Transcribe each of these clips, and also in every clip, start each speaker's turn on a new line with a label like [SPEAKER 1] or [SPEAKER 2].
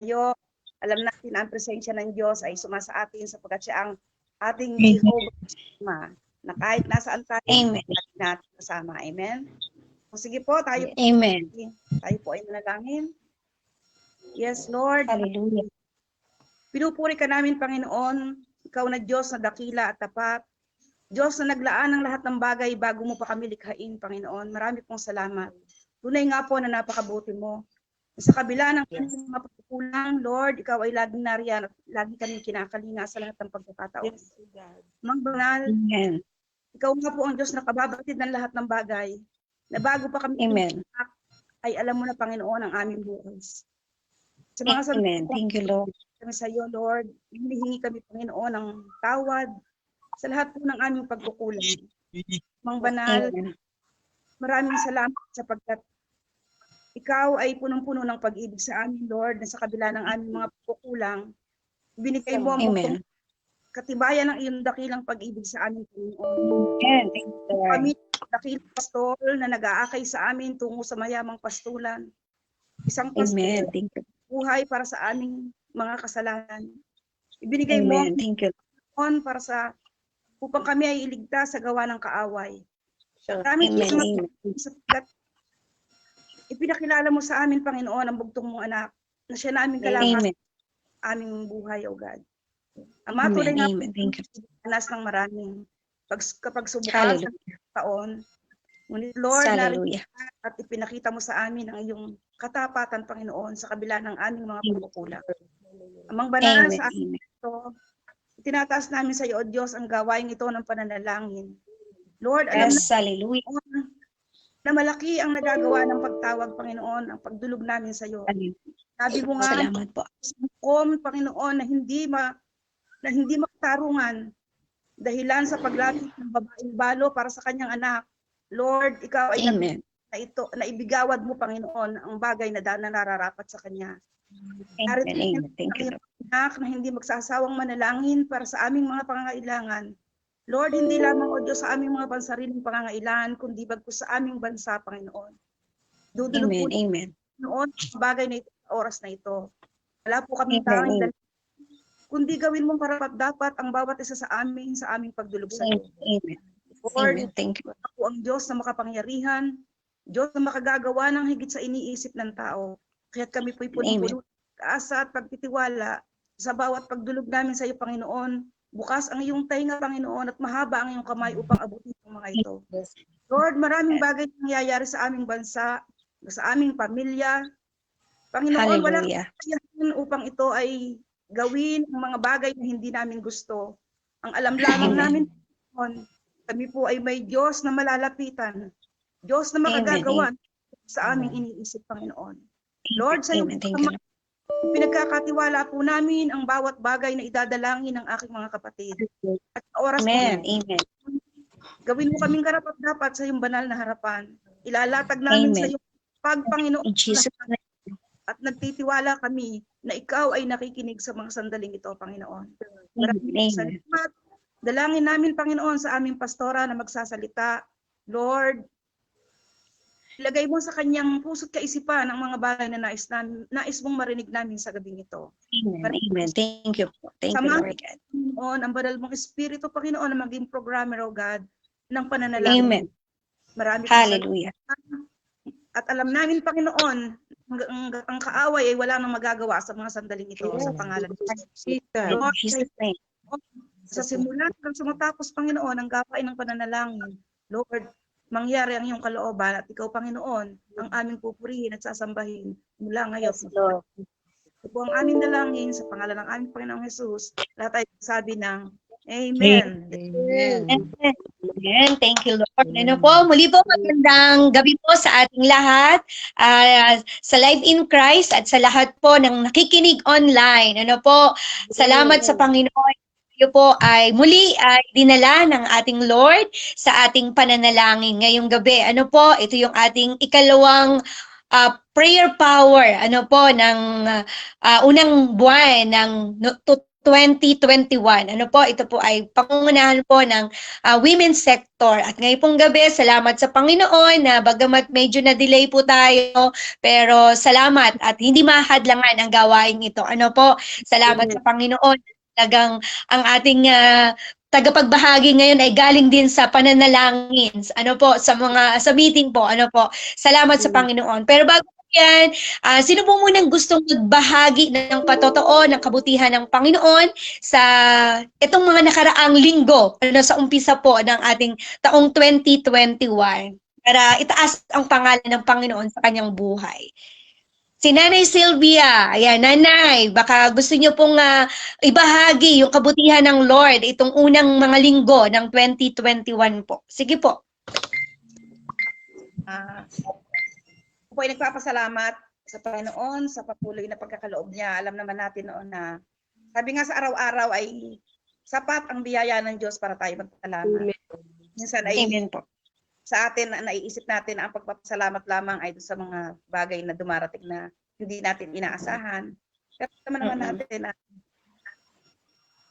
[SPEAKER 1] tayo. Alam natin ang presensya ng Diyos ay sumasa atin sapagkat siya ang ating Jehovah na kahit nasaan tayo,
[SPEAKER 2] Amen.
[SPEAKER 1] natin kasama. Amen? O sige po, tayo po ay manalangin. Yes, Lord.
[SPEAKER 2] Hallelujah.
[SPEAKER 1] Pinupuri ka namin, Panginoon. Ikaw na Diyos na dakila at tapat. Diyos na naglaan ng lahat ng bagay bago mo pa kami likhain, Panginoon. Marami pong salamat. Tunay nga po na napakabuti mo. Sa kabila ng mga pagkukulang, Lord, ikaw ay laging nariyan at lagi kami kinakalinga sa lahat ng pagkakataon. Mang banal,
[SPEAKER 2] Amen.
[SPEAKER 1] ikaw nga po ang Diyos na kababatid ng lahat ng bagay. Na bago pa kami
[SPEAKER 2] Amen.
[SPEAKER 1] ay alam mo na, Panginoon, ang aming bukas. Sa mga
[SPEAKER 2] Amen. Thank you, Lord.
[SPEAKER 1] kami sa iyo, Lord, hinihingi kami, Panginoon, ng tawad sa lahat po ng aming pagkukulang. Mang banal,
[SPEAKER 2] Amen.
[SPEAKER 1] maraming salamat sapagkat ikaw ay punong-puno ng pag-ibig sa amin, Lord, na sa kabila ng aming mga pagkukulang, binigay mo ang
[SPEAKER 2] Amen.
[SPEAKER 1] katibayan ng iyong dakilang pag-ibig sa amin, Panginoon.
[SPEAKER 2] Amen. Thank you, Lord.
[SPEAKER 1] Kami, dakilang pastol na nag-aakay sa amin tungo sa mayamang pastulan. Isang pastol
[SPEAKER 2] Amen. Thank you.
[SPEAKER 1] buhay para sa aming mga kasalanan. Ibinigay mo
[SPEAKER 2] Amen. Thank you.
[SPEAKER 1] para sa upang kami ay iligtas sa gawa ng kaaway.
[SPEAKER 2] Amen. Amen.
[SPEAKER 1] Sapagkat ipinakilala mo sa amin, Panginoon, ang bugtong mong anak na siya namin
[SPEAKER 2] Amen.
[SPEAKER 1] kalakas aming buhay, O God. Ama, tunay
[SPEAKER 2] Amen.
[SPEAKER 1] na
[SPEAKER 2] Amen. Thank you.
[SPEAKER 1] anas ng maraming kapag subukan sa taon. Ngunit Lord,
[SPEAKER 2] Hallelujah.
[SPEAKER 1] at ipinakita mo sa amin ang iyong katapatan, Panginoon, sa kabila ng aming mga pagkukulang. Amang banal
[SPEAKER 2] Amen.
[SPEAKER 1] sa amin ito, itinataas namin sa iyo, O Diyos, ang gawain ito ng pananalangin. Lord, alam
[SPEAKER 2] Yes. Hallelujah.
[SPEAKER 1] na malaki ang nagagawa ng pagtawag, Panginoon, ang pagdulog namin sa iyo. Sabi mo nga,
[SPEAKER 2] Salamat po.
[SPEAKER 1] Panginoon, na hindi makatarungan dahilan sa paglapit ng babaeng balo para sa kanyang anak. Lord, ikaw ay
[SPEAKER 2] Amen.
[SPEAKER 1] na ibigawad mo, Panginoon, ang bagay na nararapat sa kanya.
[SPEAKER 2] Amen. Amen. Thank you, Lord.
[SPEAKER 1] Anak na hindi magsasawang manalangin para sa aming mga pangangailangan. Lord, hindi lamang, O Diyos, sa aming mga pansariling pangangailangan, kundi bagkus sa aming bansa, Panginoon. Dudulog po,
[SPEAKER 2] Amen. Amen.
[SPEAKER 1] Panginoon, ang bagay na ito, sa oras na ito. Wala po kaming
[SPEAKER 2] Amen.
[SPEAKER 1] tanging kundi gawin mong karapat-dapat ang bawat isa sa aming pagdulog sa iyo.
[SPEAKER 2] Amen.
[SPEAKER 1] Lord,
[SPEAKER 2] Amen. Thank you.
[SPEAKER 1] ako ang Diyos na makapangyarihan, Diyos na makagagawa ng higit sa iniisip ng tao. Kaya't kami po'y puno-puno ng kaasa at pagtitiwala sa bawat pagdulog namin sa iyo, Panginoon. Bukas ang iyong tainga, Panginoon, at mahaba ang iyong kamay upang abutin ang mga ito. Lord, maraming bagay na nangyayari sa aming bansa, sa aming pamilya. Panginoon, wala kang upang ito ay gawin ang mga bagay na hindi namin gusto. Ang alam lamang namin, Panginoon, kami po ay may Diyos na malalapitan, Diyos na makagagawa sa aming iniisip, Panginoon. Lord, sa iyo pinagkakatiwala po namin ang bawat bagay na idadalangin ng aking mga kapatid. At sa oras
[SPEAKER 2] Amen.
[SPEAKER 1] po,
[SPEAKER 2] Amen.
[SPEAKER 1] gawin mo kaming karapat-dapat sa iyong banal na harapan. Ilalatag namin sa iyong Panginoon.
[SPEAKER 2] In Jesus' name.
[SPEAKER 1] At nagtitiwala kami na ikaw ay nakikinig sa mga sandaling ito, Panginoon. Maraming salamat. Dalangin namin, Panginoon, sa aming pastora na magsasalita. Lord, ilagay mo sa kanyang puso't kaisipan ang mga bagay na nais mong marinig namin sa gabing ito.
[SPEAKER 2] Amen. Amen. Thank you. Thank you, Lord God.
[SPEAKER 1] Panginoon, ang banal mong Espiritu, Panginoon, na maging programmer, O God, ng pananalangin.
[SPEAKER 2] Amen.
[SPEAKER 1] Marami
[SPEAKER 2] Hallelujah.
[SPEAKER 1] at alam namin, Panginoon, ang kaaway ay wala nang magagawa sa mga sandaling ito sa pangalan ng Jesus. Sa simula hanggang sa matapos, Panginoon, ang gawain ng pananalangin. Lord, mangyari ang iyong kalooban at ikaw, Panginoon, ang aming pupurihin at sasambahin mula ngayon. Ito po ang aming dalangin sa pangalan ng aming Panginoong Jesus. Lahat ay sabi ng Amen.
[SPEAKER 2] Amen. Amen. Thank you, Lord. Ano po, muli po magandang gabi po sa ating lahat, sa Live in Christ at sa lahat po ng nakikinig online. Ano po, salamat sa Panginoon. Ito po ay muli ay dinala ng ating Lord sa ating pananalangin ngayong gabi. Ano po, ito yung ating ikalawang prayer power, ano po, ng unang buwan ng 2021. Ano po, ito po ay pangungunahan po ng women's sector. At ngayon pong gabi, salamat sa Panginoon na bagamat medyo na-delay po tayo, pero salamat at hindi mahadlangan ang gawain ito. Ano po, salamat sa Panginoon. Talagang ang ating tagapagbahagi ngayon ay galing din sa pananalangin. Ano po, sa meeting po. Ano po, salamat sa Panginoon. Pero bago yan, sino po munang gustong magbahagi ng patotoo ng kabutihan ng Panginoon sa itong mga nakaraang linggo, sa umpisa po ng ating taong 2021 para itaas ang pangalan ng Panginoon sa kanyang buhay. Si Nanay Sylvia, ayan, Nanay, baka gusto niyo pong ibahagi yung kabutihan ng Lord itong unang mga linggo ng 2021 po. Sige po.
[SPEAKER 1] Ako ay nagpapasalamat sa Panginoon sa patuloy na pagkakaloob niya. Alam naman natin noon na sabi nga sa araw-araw ay sapat ang biyaya ng Diyos para tayo magpasalamat. Minsan ay
[SPEAKER 2] Amen po.
[SPEAKER 1] Sa atin na naiisip natin na ang pagpapasalamat lamang ay sa mga bagay na dumarating na hindi natin inaasahan. Pero naman natin na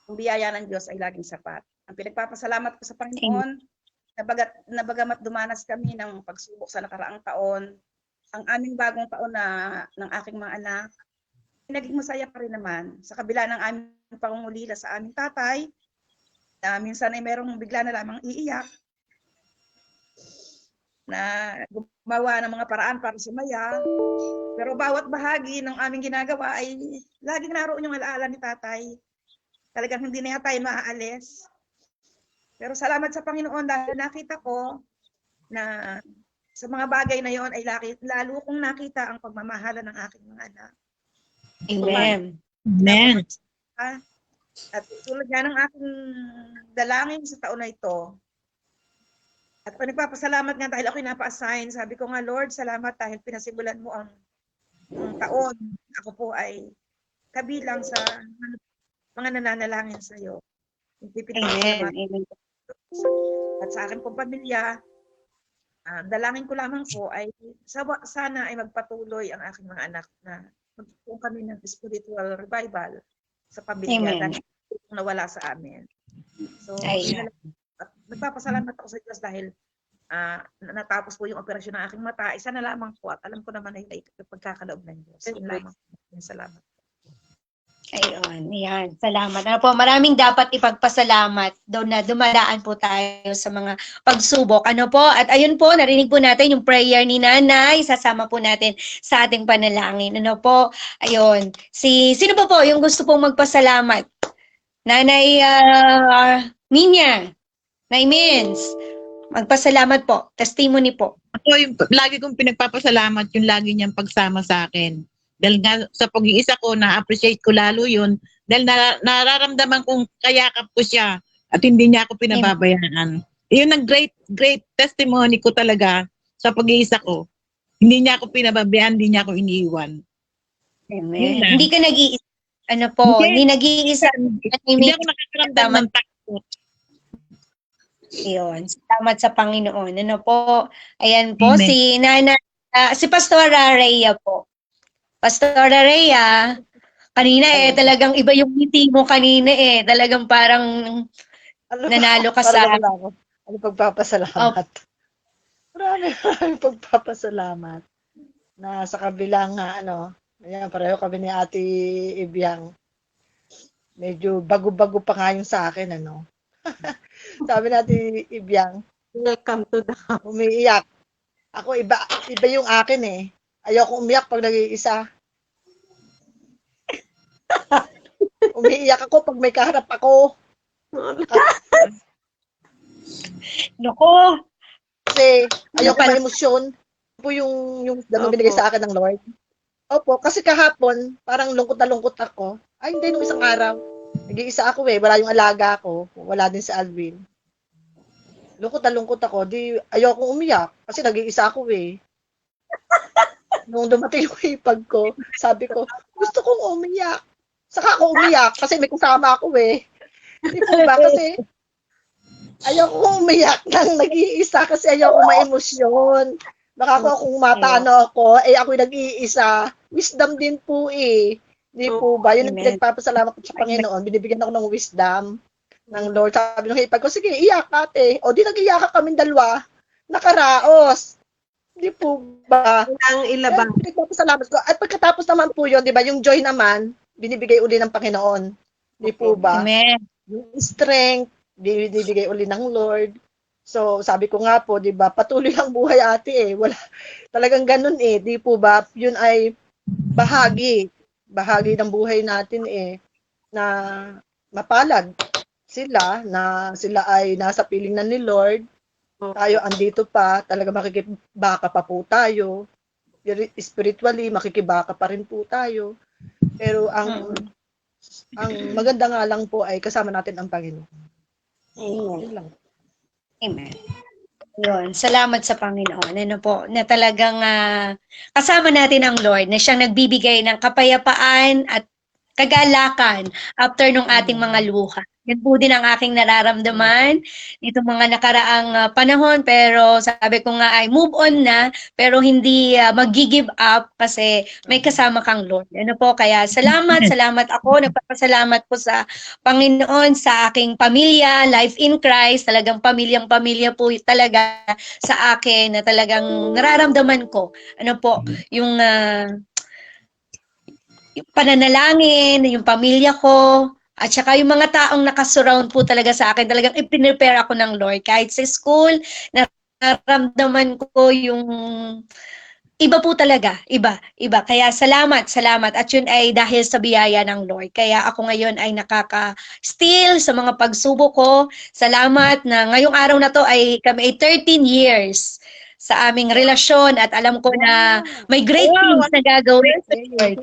[SPEAKER 1] ang biyaya ng Diyos ay laging sapat. Ang pinagpapasalamat ko sa Panginoon, na bagamat dumanas kami ng pagsubok sa nakaraang taon, ang aming bagong taon ng aking mga anak, naging masaya pa rin naman. Sa kabila ng aming pangungulila sa aming tatay, na minsan ay merong bigla na lamang iiyak, na gumawa ng mga paraan para sumaya. Pero bawat bahagi ng aming ginagawa ay laging naroon yung alaala ni tatay. Talagang hindi na tayo maaalis. Pero salamat sa Panginoon dahil nakita ko na sa mga bagay na yon ay lalo kong nakita ang pagmamahala ng aking mga anak.
[SPEAKER 2] Amen.
[SPEAKER 3] Amen.
[SPEAKER 1] At tulad nga ng aking dalangin sa taon na ito, at nagpapasalamat nga dahil ako'y napa-assign. Sabi ko nga, Lord, salamat dahil pinasimulan mo ang taon. Ako po ay kabilang sa mga nananalangin sa iyo.
[SPEAKER 2] Amen.
[SPEAKER 1] At sa akin pong pamilya, dalangin ko lamang po ay sana ay magpatuloy ang aking mga anak na magtutuon kami ng spiritual revival sa pamilya dahil nawala sa amin. So, at nagpapasalamat ako sa Diyos dahil natapos po yung operasyon ng aking mata. Isa na lamang po at alam ko naman ay pagkakaloob ng Diyos. Yun lamang. Salamat.
[SPEAKER 2] Ayun, yan. Salamat. Ano po, maraming dapat ipagpasalamat daw na dumadaan po tayo sa mga pagsubok. Ano po? At ayun po, narinig po natin yung prayer ni Nanay. Sasama po natin sa ating panalangin. Ano po? Ayun. Sino po yung gusto pong magpasalamat? Nanay Minya. Nay Mins. Magpasalamat po. Testimony po.
[SPEAKER 3] Ako yung lagi kong pinagpapasalamat yung lagi niyang pagsama sa akin. Dahil nga sa pag-iisa ko, na-appreciate ko lalo yun. Dahil nararamdaman kong kayakap ko siya at hindi niya ako pinababayaan. Yun ang great testimony ko talaga sa pag-iisa ko. Hindi niya ako pinababayaan, hindi niya ako iniiwan.
[SPEAKER 2] Amen. Hindi ka nag-iisa. Ano po? Hindi nag-iisa.
[SPEAKER 3] Hindi ako nakakaramdam ng takot.
[SPEAKER 2] Yun. Salamat sa Panginoon. Ano po? Ayan po,
[SPEAKER 3] Amen.
[SPEAKER 2] si Pastora Rhea po. Pastora Rhea, kanina talagang iba yung meeting mo kanina Talagang parang nanalo ka sa...
[SPEAKER 4] Ano pagpapasalamat? Maraming pagpapasalamat. Na sa kabilang ayan, pareho kami ni Ate Ibiang. Medyo bago-bago pa nga yung sa akin, Sabi natin, Ibiang,
[SPEAKER 5] welcome to the house.
[SPEAKER 4] Umiiyak. Ako, iba yung akin Ayoko umiyak pag nag-iisa. Umiiyak ako pag may kaharap ako.
[SPEAKER 2] Nako.
[SPEAKER 4] Kasi ayoko ma-emosyon. Po yung binigay sa akin ng Lord. Opo, kasi kahapon, parang lungkot na lungkot ako. Ay, hindi, nung isang araw. Nag-iisa ako wala yung alaga ko. Wala din si Alvin. Lungkot na lungkot ako. Di, ayoko umiyak. Kasi nag-iisa ako Nung dumating yung hipag ko, sabi ko, gusto kong umiyak. Saka ako umiyak kasi may kasama ako Hindi po ba? Kasi ayoko umiyak nang nag-iisa kasi ayoko ma-emosyon. Baka kung mataano ako, ako'y nag-iisa. Wisdom din po Di po ba? Yun ang
[SPEAKER 2] Amen.
[SPEAKER 4] pinagpapasalamat ko sa Panginoon. Binibigyan ako ng wisdom ng Lord. Sabi ng hipag ko, sige, iyak ate. O di nag-iyak kaming dalawa. Nakaraos. Di po ba?
[SPEAKER 5] Ang ilabang.
[SPEAKER 4] Kaya pinagpapasalamat ko. At pagkatapos naman po yun, di ba, yung joy naman, binibigay uli ng Panginoon. Di po ba?
[SPEAKER 2] Amen.
[SPEAKER 4] Yung strength, binibigay uli ng Lord. So, sabi ko nga po, di ba, patuloy ang buhay ate eh. Wala, talagang ganun eh. Di po ba? Yun ay bahagi ng buhay natin eh, na mapalad sila, na sila ay nasa piling na ni Lord. Tayo andito pa, talaga makikibaka pa po tayo. Spiritually, makikibaka pa rin po tayo. Pero ang maganda nga lang po ay kasama natin ang Panginoon.
[SPEAKER 5] Amen.
[SPEAKER 4] Yun lang.
[SPEAKER 2] Amen. Yun, salamat sa Panginoon. Ano po, na talagang kasama natin ang Lord na siyang nagbibigay ng kapayapaan at kagalakan after nung ating mga luha. Yan po din ang aking nararamdaman nitong mga nakaraang panahon, pero sabi ko nga ay move on na, pero hindi mag-give up kasi may kasama kang Lord. Ano po, kaya salamat ako, nagpapasalamat po sa Panginoon sa aking pamilya, Life in Christ, talagang pamilyang-pamilya po talaga sa akin na talagang nararamdaman ko. Ano po, yung pananalangin, yung pamilya ko, at saka yung mga taong nakasurround po talaga sa akin, talagang ipinrepare ako ng Lord. Kahit sa school, nararamdaman ko yung iba po talaga, iba. Kaya salamat. At yun ay dahil sa biyaya ng Lord. Kaya ako ngayon ay nakaka-still sa mga pagsubok ko. Salamat na ngayong araw na to ay kami ay 13 years sa aming relasyon at alam ko na may great things na gagawin sa Lord.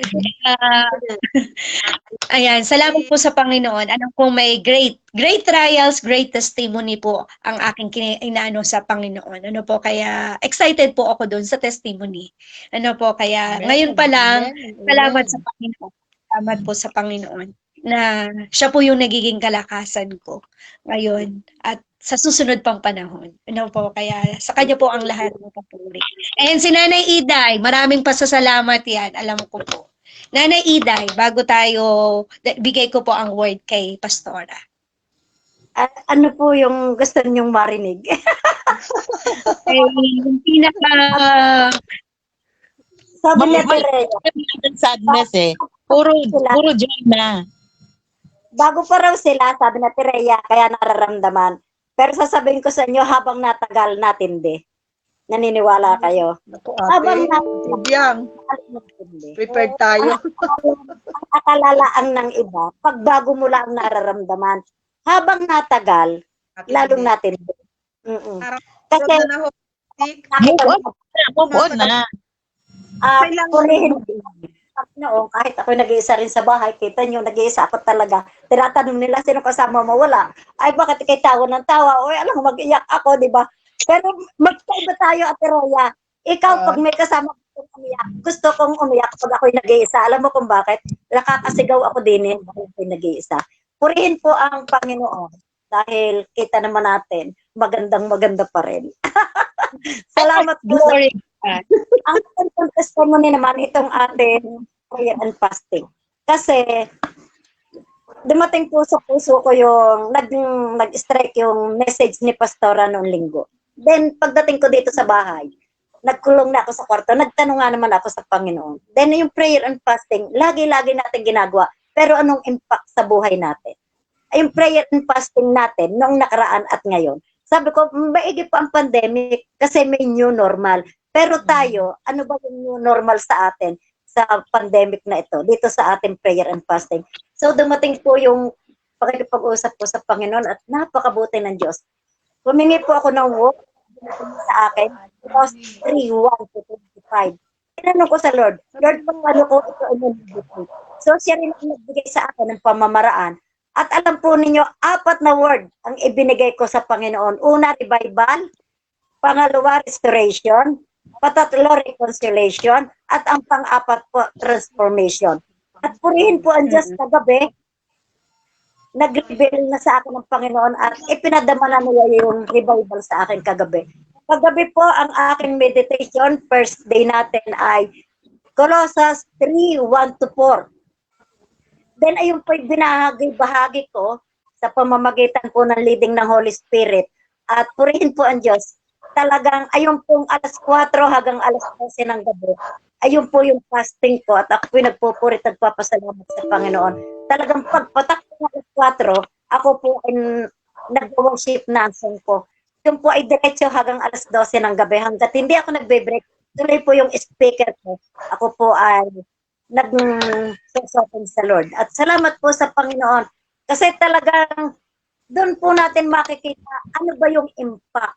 [SPEAKER 2] Ayan, salamat po sa Panginoon. Alam ko may great trials, great testimony po ang aking inaano sa Panginoon. Ano po, kaya excited po ako doon sa testimony. Ano po, kaya ngayon pa lang, salamat sa Panginoon. Salamat po sa Panginoon na siya po yung nagiging kalakasan ko ngayon at sa susunod pang panahon. Ano po, kaya sa kanya po ang lahat ng papuri. And si Nanay Iday, maraming pasasalamat yan, alam ko po. Nanay Iday, bago tayo, bigay ko po ang word kay Pastora.
[SPEAKER 5] Ano po yung gusto niyong marinig?
[SPEAKER 2] Yung pinaka...
[SPEAKER 5] Sabi ni Tere,
[SPEAKER 3] Sadness eh. Puro joy na.
[SPEAKER 5] bago pa raw sila, sabi na Tereya, kaya nararamdaman. Pero sasabihin ko sa inyo, habang natagal natin naniniwala kayo.
[SPEAKER 4] Naku
[SPEAKER 5] Habang
[SPEAKER 4] ate, biyang,
[SPEAKER 5] natindi.
[SPEAKER 4] prepared tayo.
[SPEAKER 5] Ang akalalaang ng iba, pag bago mo lang nararamdaman, habang natagal, lalong natindi. Kasi,
[SPEAKER 1] Huwag na ho, Nick.
[SPEAKER 3] Move on na.
[SPEAKER 5] purihin noon, kahit ako nag-iisa rin sa bahay, kita nyo, nag-iisa ako talaga. Tinatanong nila, sino kasama mo? Wala. Ay, bakit ikay tawa ng tawa? O, alam, mag-iyak ako, di ba? Pero magkaiba tayo, Ate Roya. Ikaw, pag may kasama kong umiyak, gusto kong umiyak pag ako'y nag-iisa. Alam mo kung bakit? Nakakasigaw ako din pag ako'y nag-iisa. Purihin po ang Panginoon. Dahil kita naman natin, magandang-maganda pa rin. Salamat po. Ang testimony naman itong ating prayer and fasting. Kasi dumating po sa puso ko yung nag-strike yung message ni Pastora noong linggo. Then pagdating ko dito sa bahay, nagkulong na ako sa kwarto, nagtanong nga naman ako sa Panginoon. Then yung prayer and fasting, lagi-lagi natin ginagawa. Pero anong impact sa buhay natin? Ay, yung prayer and fasting natin noong nakaraan at ngayon. Sabi ko, maigi pa ang pandemic kasi may new normal. Pero tayo, ano ba yung new normal sa atin sa pandemic na ito, dito sa ating prayer and fasting? So dumating po yung pakikipag-usap po sa Panginoon at napakabuti ng Diyos. Humingi po ako ng work sa akin, Because 3:1-25. Tinanong ko sa Lord, paano ko ito inibigay? So siya rin ang nagbigay sa akin ng pamamaraan. At alam po ninyo, 4 na word ang ibinigay ko sa Panginoon. Una, revival. Pangalawa, restoration. Patatlo, reconciliation. At ang pang-4 po, transformation. At purihin po ang Diyos kagabi, nag-reveal na sa akin ng Panginoon at ipinadama na niya yung revival sa akin kagabi. Kagabi po ang aking meditation, first day natin ay Colossus 3:1-4. Then ayun po yung binahagi-bahagi ko sa pamamagitan po ng leading ng Holy Spirit. At purihin po ang Diyos. Talagang ayun pong alas 4 hanggang alas 12 ng gabi. Ayun po yung fasting ko at ako po yung nagpupurit at nagpapasalamat sa Panginoon. Talagang pagpatak ng alas 4, ako po ay nag-worship na ang song ko. Yun po ay diretso hanggang alas 12 ng gabi. Hanggat hindi ako nagbe-break, tuloy po yung speaker ko. Ako po ay nag-sosopin sa Lord. At salamat po sa Panginoon. Kasi talagang doon po natin makikita ano ba yung impact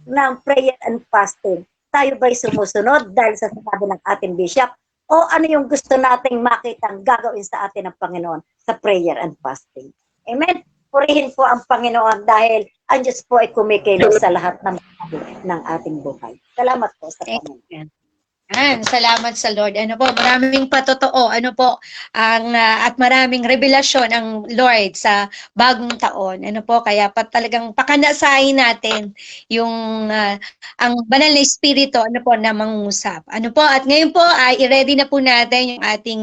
[SPEAKER 5] ng prayer and fasting. Tayo ba'y sumusunod dahil sa sinabi ng ating bishop? O ano yung gusto nating makitang gagawin sa atin ng Panginoon sa prayer and fasting? Amen? Purihin po ang Panginoon dahil ang Diyos po ay kumikilos sa lahat ng ating buhay. Salamat po sa Panginoon.
[SPEAKER 2] Salamat sa Lord. Ano po, maraming patotoo, ano po, at maraming revelasyon ang Lord sa bagong taon. Ano po, kaya talagang pakanasahin natin yung ang banal na espiritu, ano po, na mangungusap. Ano po, at ngayon po, i-ready na po natin yung ating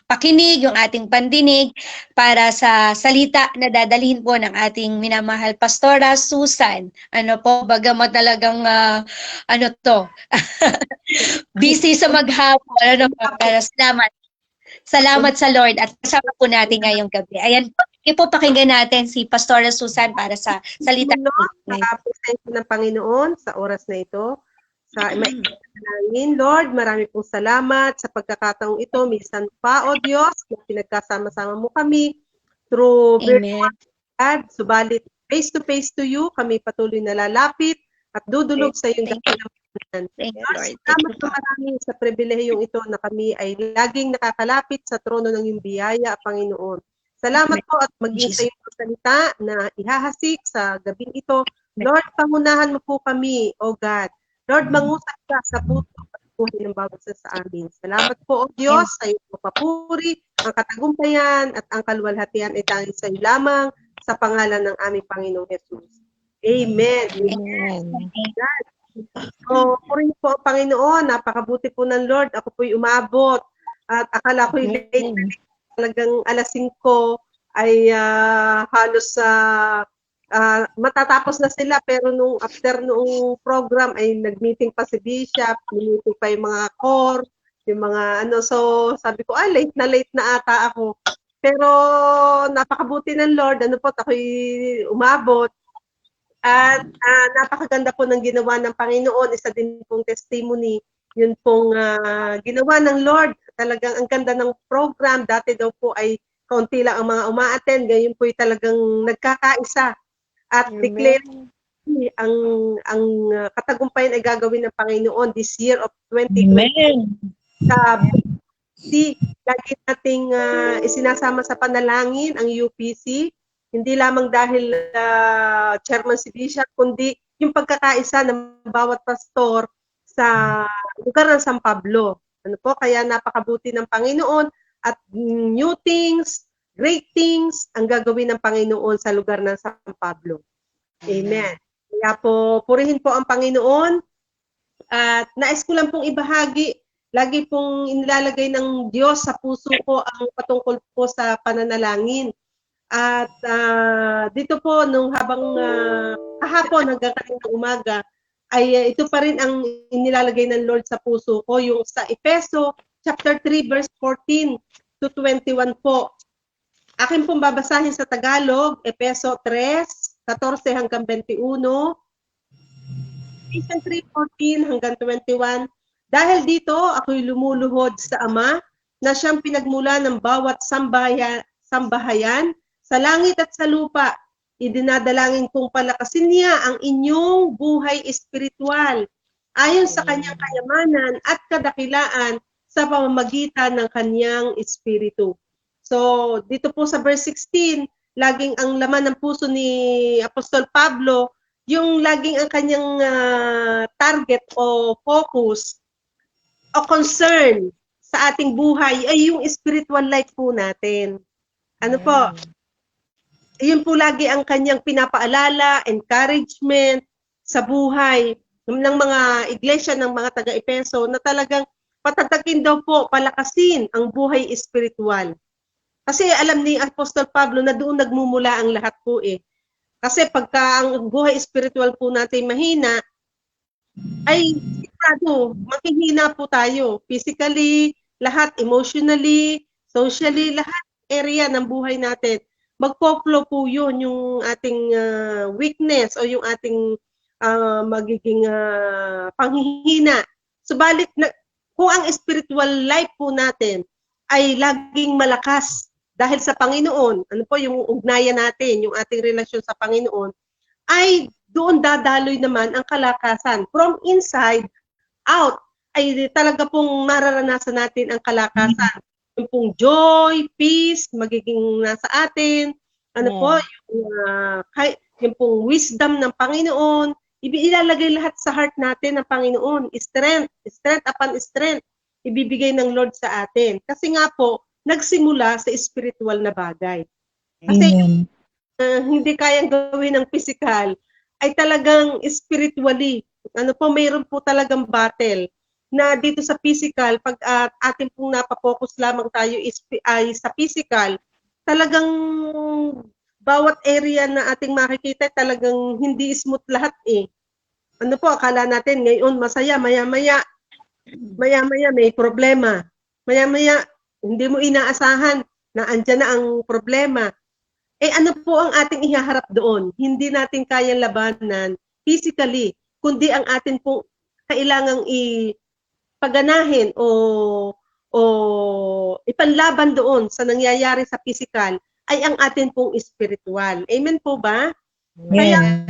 [SPEAKER 2] pakinig, yung ating pandinig para sa salita na dadalhin po ng ating minamahal Pastora Susan. Ano po, bagamat talagang, busy sa maghapon. Ano po, pero salamat sa Lord at kasama po natin ngayong gabi. Ayan po, pakinggan natin si Pastora Susan para sa salita.
[SPEAKER 6] Sa presensya ng Panginoon sa oras na ito. Sa maiging Lord, marami pong salamat sa pagkakataong ito. Minsan pa, O Diyos, na pinagkasama-sama mo kami through virtual. Subalit, face to you, kami patuloy na lalapit at dudulog sa iyong dakilang. Lord, salamat po marami sa pribilehiyong ito na kami ay laging nakakalapit sa trono ng iyong biyaya, Panginoon. Salamat po at maging sa iyong salita na ihahasik sa gabing ito. Lord, pangunahan mo po kami, O God. Lord, mangusap ka sa puso at buhay ng bawat isa sa amin. Salamat po, O Diyos, sa iyong papuri, ang katagumpayan at ang kaluwalhatian ay tanging sa iyo lamang sa pangalan ng aming Panginoong Jesus. Amen. Amen. So, purihin po ang Panginoon, napakabuti po ng Lord. Ako po'y umabot at akala ko'y late. Talagang alas 5 ay halos matatapos na sila pero after noong program ay nag-meeting pa si Bishop, meeting pa yung mga core, yung mga so sabi ko, late na ata ako. Pero napakabuti ng Lord, ako'y umabot. At napakaganda po ng ginawa ng Panginoon. Isa din pong testimony. Yun pong ginawa ng Lord. Talagang ang ganda ng program. Dati daw po ay kaunti lang ang mga uma-attend. Ngayon po ay talagang nagkakaisa. At declare ang katagumpayan ay gagawin ng Panginoon this year of 2020.
[SPEAKER 3] Amen.
[SPEAKER 6] Lagi nating isinasama sa panalangin ang UPC. Hindi lamang dahil chairman si Bishop, kundi yung pagkakaisa ng bawat pastor sa lugar ng San Pablo. Kaya napakabuti ng Panginoon at new things, great things ang gagawin ng Panginoon sa lugar ng San Pablo. Amen. Kaya po, purihin po ang Panginoon at nais ko lang pong ibahagi, lagi pong inilalagay ng Diyos sa puso ko ang patungkol po sa pananalangin. At dito po, nung habang kahapon hanggang kaninang umaga, ay ito pa rin ang inilalagay ng Lord sa puso ko, yung sa Efeso chapter 3 verse 14 to 21 po. Akin pong babasahin sa Tagalog, Efeso 3, 14 hanggang 21, Efeso 3:14 hanggang 21. Dahil dito, ako'y lumuluhod sa Ama na siyang pinagmula ng bawat sambahayan sa langit at sa lupa. Idinadalangin kong palakasin niya ang inyong buhay espiritual ayon sa kanyang kayamanan at kadakilaan sa pamamagitan ng kanyang espiritu. So, dito po sa verse 16, laging ang laman ng puso ni Apostol Pablo, yung laging ang kanyang target o focus o concern sa ating buhay ay yung spiritual life po natin. Po? Yun po lagi ang kanyang pinapaalala, encouragement sa buhay ng mga iglesia ng mga taga-Efeso na talagang patatagin daw po, palakasin ang buhay espiritual. Kasi alam ni Apostol Pablo na doon nagmumula ang lahat po eh. Kasi pagka ang buhay spiritual po natin mahina, ay sigurado, maghihina po tayo. Physically, lahat, emotionally, socially, lahat area ng buhay natin. Magpo-flow po yun, yung ating weakness o yung ating magiging panghihina. Subalit, kung ang spiritual life po natin ay laging malakas dahil sa Panginoon, ano po yung ugnayan natin, yung ating relasyon sa Panginoon, ay doon dadaloy naman ang kalakasan. From inside out, ay talaga pong mararanasan natin ang kalakasan. Yung pong joy, peace, magiging nasa atin. Ano po, yung pong wisdom ng Panginoon, ilalagay lahat sa heart natin ng Panginoon. Strength upon strength, ibibigay ng Lord sa atin. Kasi nga po, nagsimula sa spiritual na bagay. Kasi hindi kayang gawin ng physical, ay talagang spiritually. Ano po, mayroon po talagang battle na dito sa physical, pag atin pong napapokus lamang tayo ay sa physical, talagang bawat area na ating makikita talagang hindi smooth lahat eh. Ano po, akala natin ngayon masaya, maya-maya may problema. Maya-maya, hindi mo inaasahan na andyan na ang problema. Eh ano po ang ating ihaharap doon? Hindi natin kayang labanan physically, kundi ang atin po kailangang ipaganahin o ipanlaban doon sa nangyayari sa physical ay ang atin pong spiritual. Amen po ba? Kaya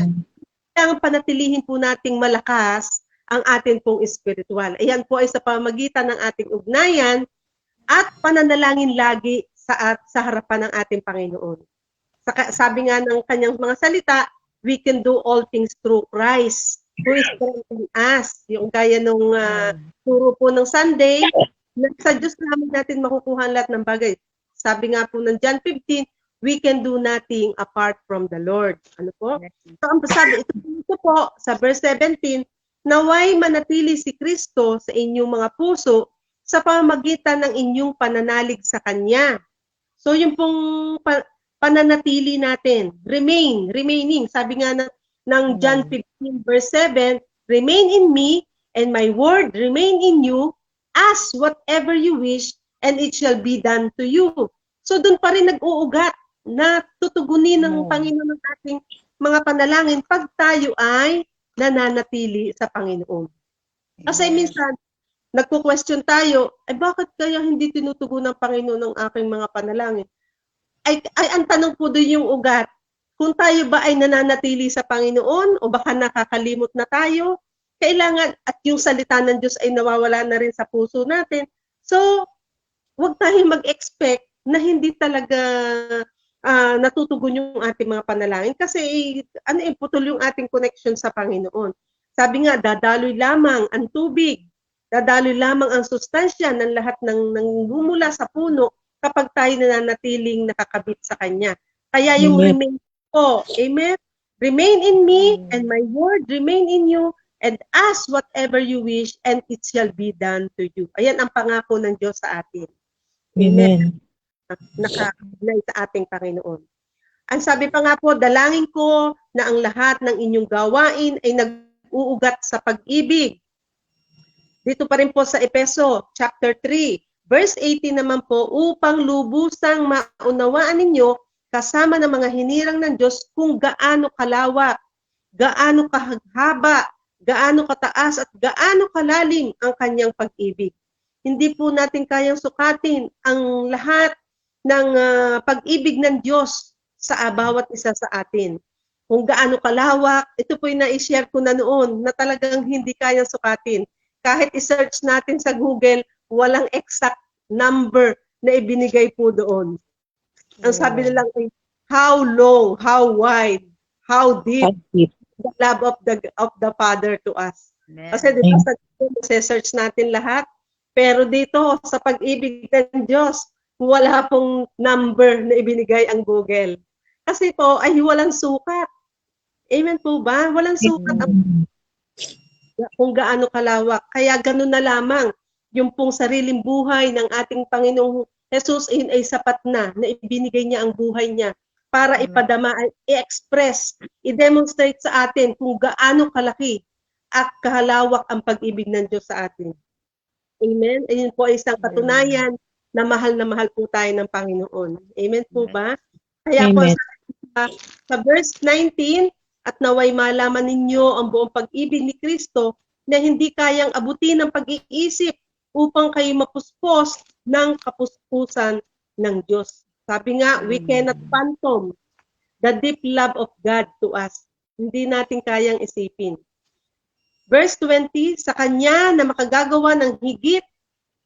[SPEAKER 6] ang panatilihin po nating malakas ang atin pong spiritual. Ayan po ay sa pamagitan ng ating ugnayan at pananalangin lagi sa harapan ng ating Panginoon. Sabi nga ng kanyang mga salita, we can do all things through Christ who is strengthening us. Yung gaya nung turo po ng Sunday, sa Diyos namin natin makukuha lahat ng bagay. Sabi nga po ng John 15, we can do nothing apart from the Lord. Ano po? So, ang sabi, ito po, sa verse 17, naway manatili si Kristo sa inyong mga puso sa pamamagitan ng inyong pananalig sa Kanya. So, yung pong pananatili natin, remaining. Sabi nga ng John 15 verse 7, remain in me and my word remain in you, ask whatever you wish and it shall be done to you. So doon pa rin nag-uugat na tutugunin ng Panginoon ng ating mga panalangin pag tayo ay nananatili sa Panginoon. Kasi minsan, nagko-question tayo, bakit kaya hindi tinutugon ng Panginoon ng aking mga panalangin? Ay ang tanong po doon yung ugat, kung tayo ba ay nananatili sa Panginoon o baka nakakalimot na tayo, kailangan at yung salita ng Diyos ay nawawala na rin sa puso natin. So, huwag tayong mag-expect na hindi talaga natutugon yung ating mga panalangin kasi putol yung ating connection sa Panginoon. Sabi nga, dadaloy lamang ang tubig, dadaloy lamang ang sustansya ng lahat ng bumula sa puno kapag tayo nananatiling nakakabit sa Kanya. Kaya yung remain po, amen? Remain in me and my word remain in you and ask whatever you wish and it shall be done to you. Ayan ang pangako ng Diyos sa atin. Amen. Nakagnay sa ating Panginoon. Ang sabi pa nga po, dalangin ko na ang lahat ng inyong gawain ay nag-uugat sa pag-ibig. Dito pa rin po sa Efeso chapter 3, verse 18 naman po, upang lubusang maunawaan ninyo kasama ng mga hinirang ng Diyos kung gaano kalawak, gaano kahaba, gaano kataas at gaano kalalim ang kanyang pag-ibig. Hindi po natin kayang sukatin ang lahat ng pag-ibig ng Diyos sa bawat isa sa atin. Kung gaano kalawak, ito po yung na-share ko na noon na talagang hindi kayang sukatin. Kahit i-search natin sa Google, walang exact number na ibinigay po doon. Ang sabi nilang ay, how long, how wide, how deep the love of the Father to us. Kasi di ba sa search natin lahat, pero dito sa pag-ibig ng Diyos, wala pong number na ibinigay ang Google. Kasi po ay walang sukat. Amen po ba? Walang sukat kung gaano kalawak. Kaya ganun na lamang yung pong sariling buhay ng ating Panginoong Jesus ay sapat na ibinigay niya ang buhay niya para ipadama, i-express, i-demonstrate sa atin kung gaano kalaki at kahalawak ang pag-ibig ng Diyos sa atin. Amen? Ayun po ay isang katunayan na mahal po tayo ng Panginoon. Amen po ba? Kaya po
[SPEAKER 3] Amen.
[SPEAKER 6] sa verse 19, at naway malaman ninyo ang buong pag-ibig ni Kristo na hindi kayang abutin ng pag-iisip upang kayo mapuspos ng kapuspusan ng Diyos. Sabi nga, we cannot fathom the deep love of God to us. Hindi natin kayang isipin. Verse 20, sa Kanya na makagagawa ng higit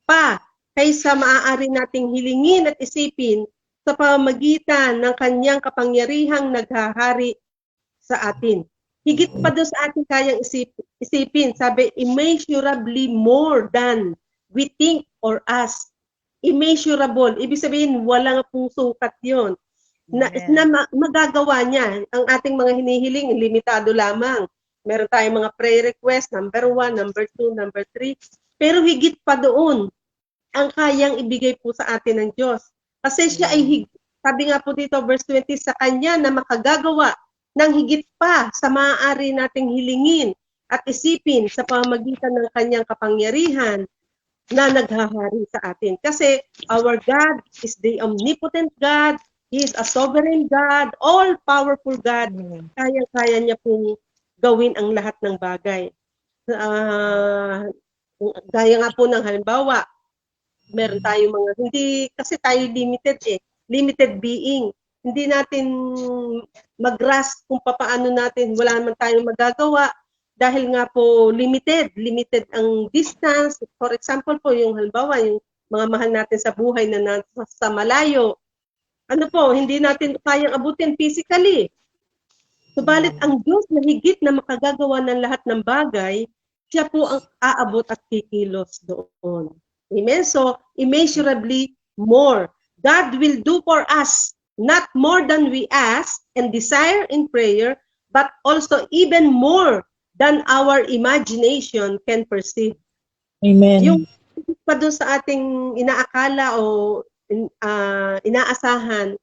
[SPEAKER 6] pa kaysa maaari nating hilingin at isipin sa pamamagitan ng Kanyang kapangyarihang naghahari sa atin. Higit pa doon sa ating kayang isipin. Sabi, immeasurably more than we think or ask. Immeasurable. Ibig sabihin, walang pong sukat yun. Na magagawa niya. Ang ating mga hinihiling, limitado lamang. Meron tayong mga prayer request, number 1, number 2, number 3. Pero higit pa doon ang kayang ibigay po sa atin ng Diyos. Kasi siya ay higit. Sabi nga po dito, verse 20, sa Kanya na makagagawa ng higit pa sa maaari nating hilingin at isipin sa pamamagitan ng Kanyang kapangyarihan na naghahari sa atin. Kasi our God is the omnipotent God. He is a sovereign God, all-powerful God. Kaya niya pong gawin ang lahat ng bagay. Gaya nga po ng halimbawa, meron tayong mga, hindi, kasi tayo limited being. Hindi natin mag-grasp kung paano natin, wala naman tayong magagawa dahil nga po limited ang distance. For example po, yung halimbawa, yung mga mahal natin sa buhay na nasa malayo, ano po, hindi natin kayang abutin physically. Subalit ang Diyos na higit na makagagawa ng lahat ng bagay, siya po ang aabot at kikilos doon. Amen? So, immeasurably more. God will do for us not more than we ask and desire in prayer, but also even more than our imagination can perceive.
[SPEAKER 3] Amen.
[SPEAKER 6] Yung pa doon sa ating inaakala o inaasahan,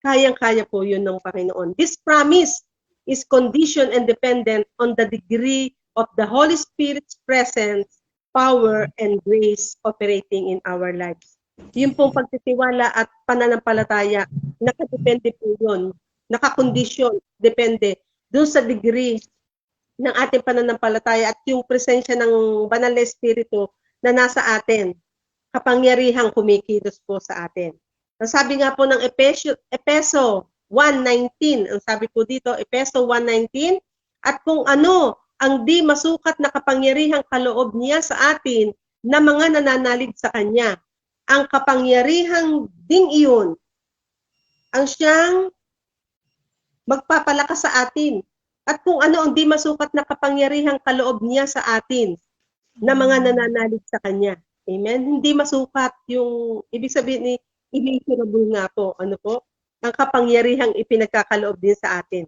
[SPEAKER 6] kayang-kaya po yun ng Panginoon. This promise is conditioned and dependent on the degree of the Holy Spirit's presence, power, and grace operating in our lives. Yung pong pagtitiwala at pananampalataya, nakadepende po yun, nakakondisyon, depende doon sa degree ng ating pananampalataya at yung presensya ng Banal na Espiritu na nasa atin, kapangyarihang kumikilos po sa atin. Ang sabi nga po ng Epeso 1:19, ang sabi po dito, Epeso 1:19, at kung ano ang di masukat na kapangyarihang kaloob niya sa atin na mga nananalig sa Kanya. Ang kapangyarihang ding iyon ang siyang magpapalakas sa atin. At kung ano ang di masukat na kapangyarihang kaloob niya sa atin na mga nananalig sa Kanya. Amen? Hindi masukat yung, ibig sabihin ni immeasurable nga po, ano po? Ang kapangyarihang ipinagkakaloob din sa atin.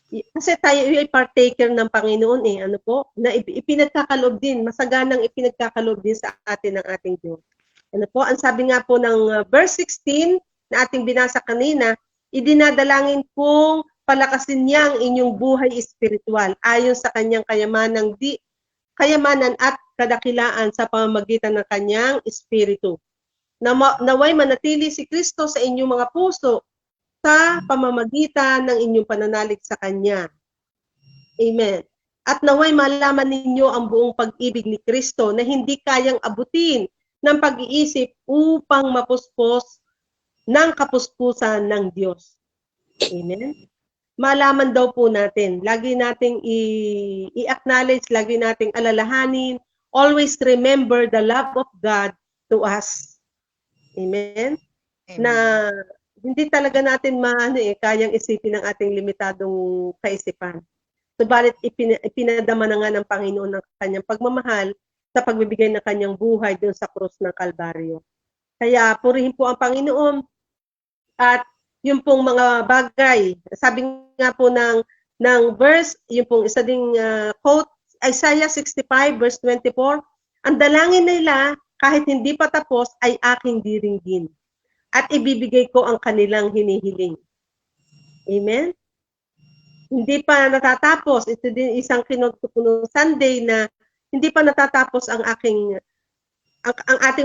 [SPEAKER 6] Kasi tayo ay partaker ng Panginoon ano po? Na ipinagkakaloob din, masaganang ipinagkakaloob din sa atin ng ating Diyos. Ano po? Ang sabi nga po ng verse 16 na ating binasa kanina, idinadalangin pong palakasin niya ang inyong buhay espiritual ayon sa kanyang kayamanan at kadakilaan sa pamamagitan ng kanyang espiritu. Naway manatili si Kristo sa inyong mga puso sa pamamagitan ng inyong pananalig sa Kanya. Amen. At naway malaman ninyo ang buong pag-ibig ni Kristo na hindi kayang abutin ng pag-iisip upang mapuspos ng kapuspusan ng Diyos. Amen. Malaman daw po natin, lagi nating i-acknowledge, lagi nating alalahanin, always remember the love of God to us. Amen? Na hindi talaga natin kayang isipin ng ating limitadong kaisipan. Subalit ipinadama na nga ng Panginoon ng kanyang pagmamahal sa pagbibigay ng kanyang buhay doon sa krus ng Kalbaryo. Kaya purihin po ang Panginoon at yung pong mga bagay, sabi nga po ng verse, yung pong isa ding quote, Isaiah 65 verse 24, ang dalangin nila kahit hindi pa tapos ay aking diringgin at ibibigay ko ang kanilang hinihiling. Amen? Hindi pa natatapos. Ito din isang kinutupunong Sunday na hindi pa natatapos ang ating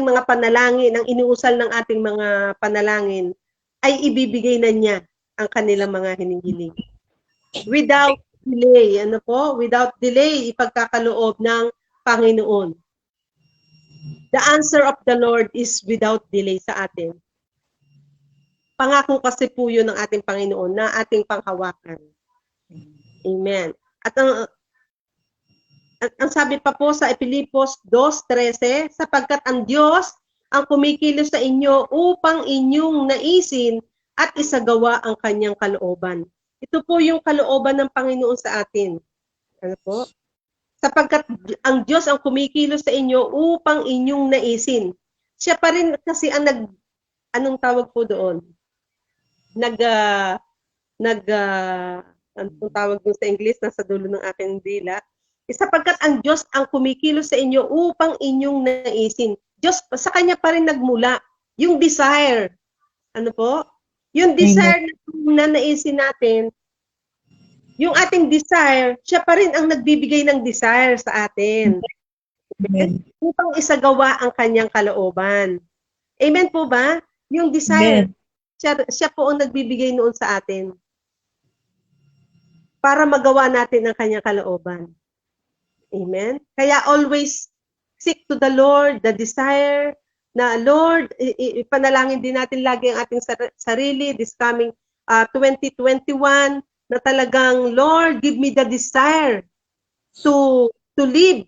[SPEAKER 6] mga panalangin, ang iniusal ng ating mga panalangin ay ibibigay na niya ang kanilang mga hinihiling. Without delay, without delay, ipagkakaloob ng Panginoon. The answer of the Lord is without delay sa atin. Pangako kasi po yun ng ating Panginoon na ating panghawakan. Amen. At ang sabi pa po sa Pilipos 2:13, sapagkat ang Diyos ang kumikilos sa inyo upang inyong naisin at isagawa ang kanyang kalooban. Ito po yung kalooban ng Panginoon sa atin. Ano po? Sapagkat ang Diyos ang kumikilos sa inyo upang inyong naisin. Siya pa rin kasi ang anong tawag po doon? Anong tawag doon sa English? Nasa dulo ng aking dila. Sapagkat ang Diyos ang kumikilos sa inyo upang inyong naisin. Diyos, sa Kanya pa rin nagmula. Yung desire. Ano po? Yung desire na naisin natin, yung ating desire, siya pa rin ang nagbibigay ng desire sa atin. Upang isagawa ang kanyang kalooban. Amen po ba? Yung desire, siya po ang nagbibigay noon sa atin. Para magawa natin ang kanyang kalooban. Amen? Kaya always seek to the Lord, the desire, na Lord, ipanalangin din natin lagi ang ating sarili this coming 2021, na talagang, Lord, give me the desire to live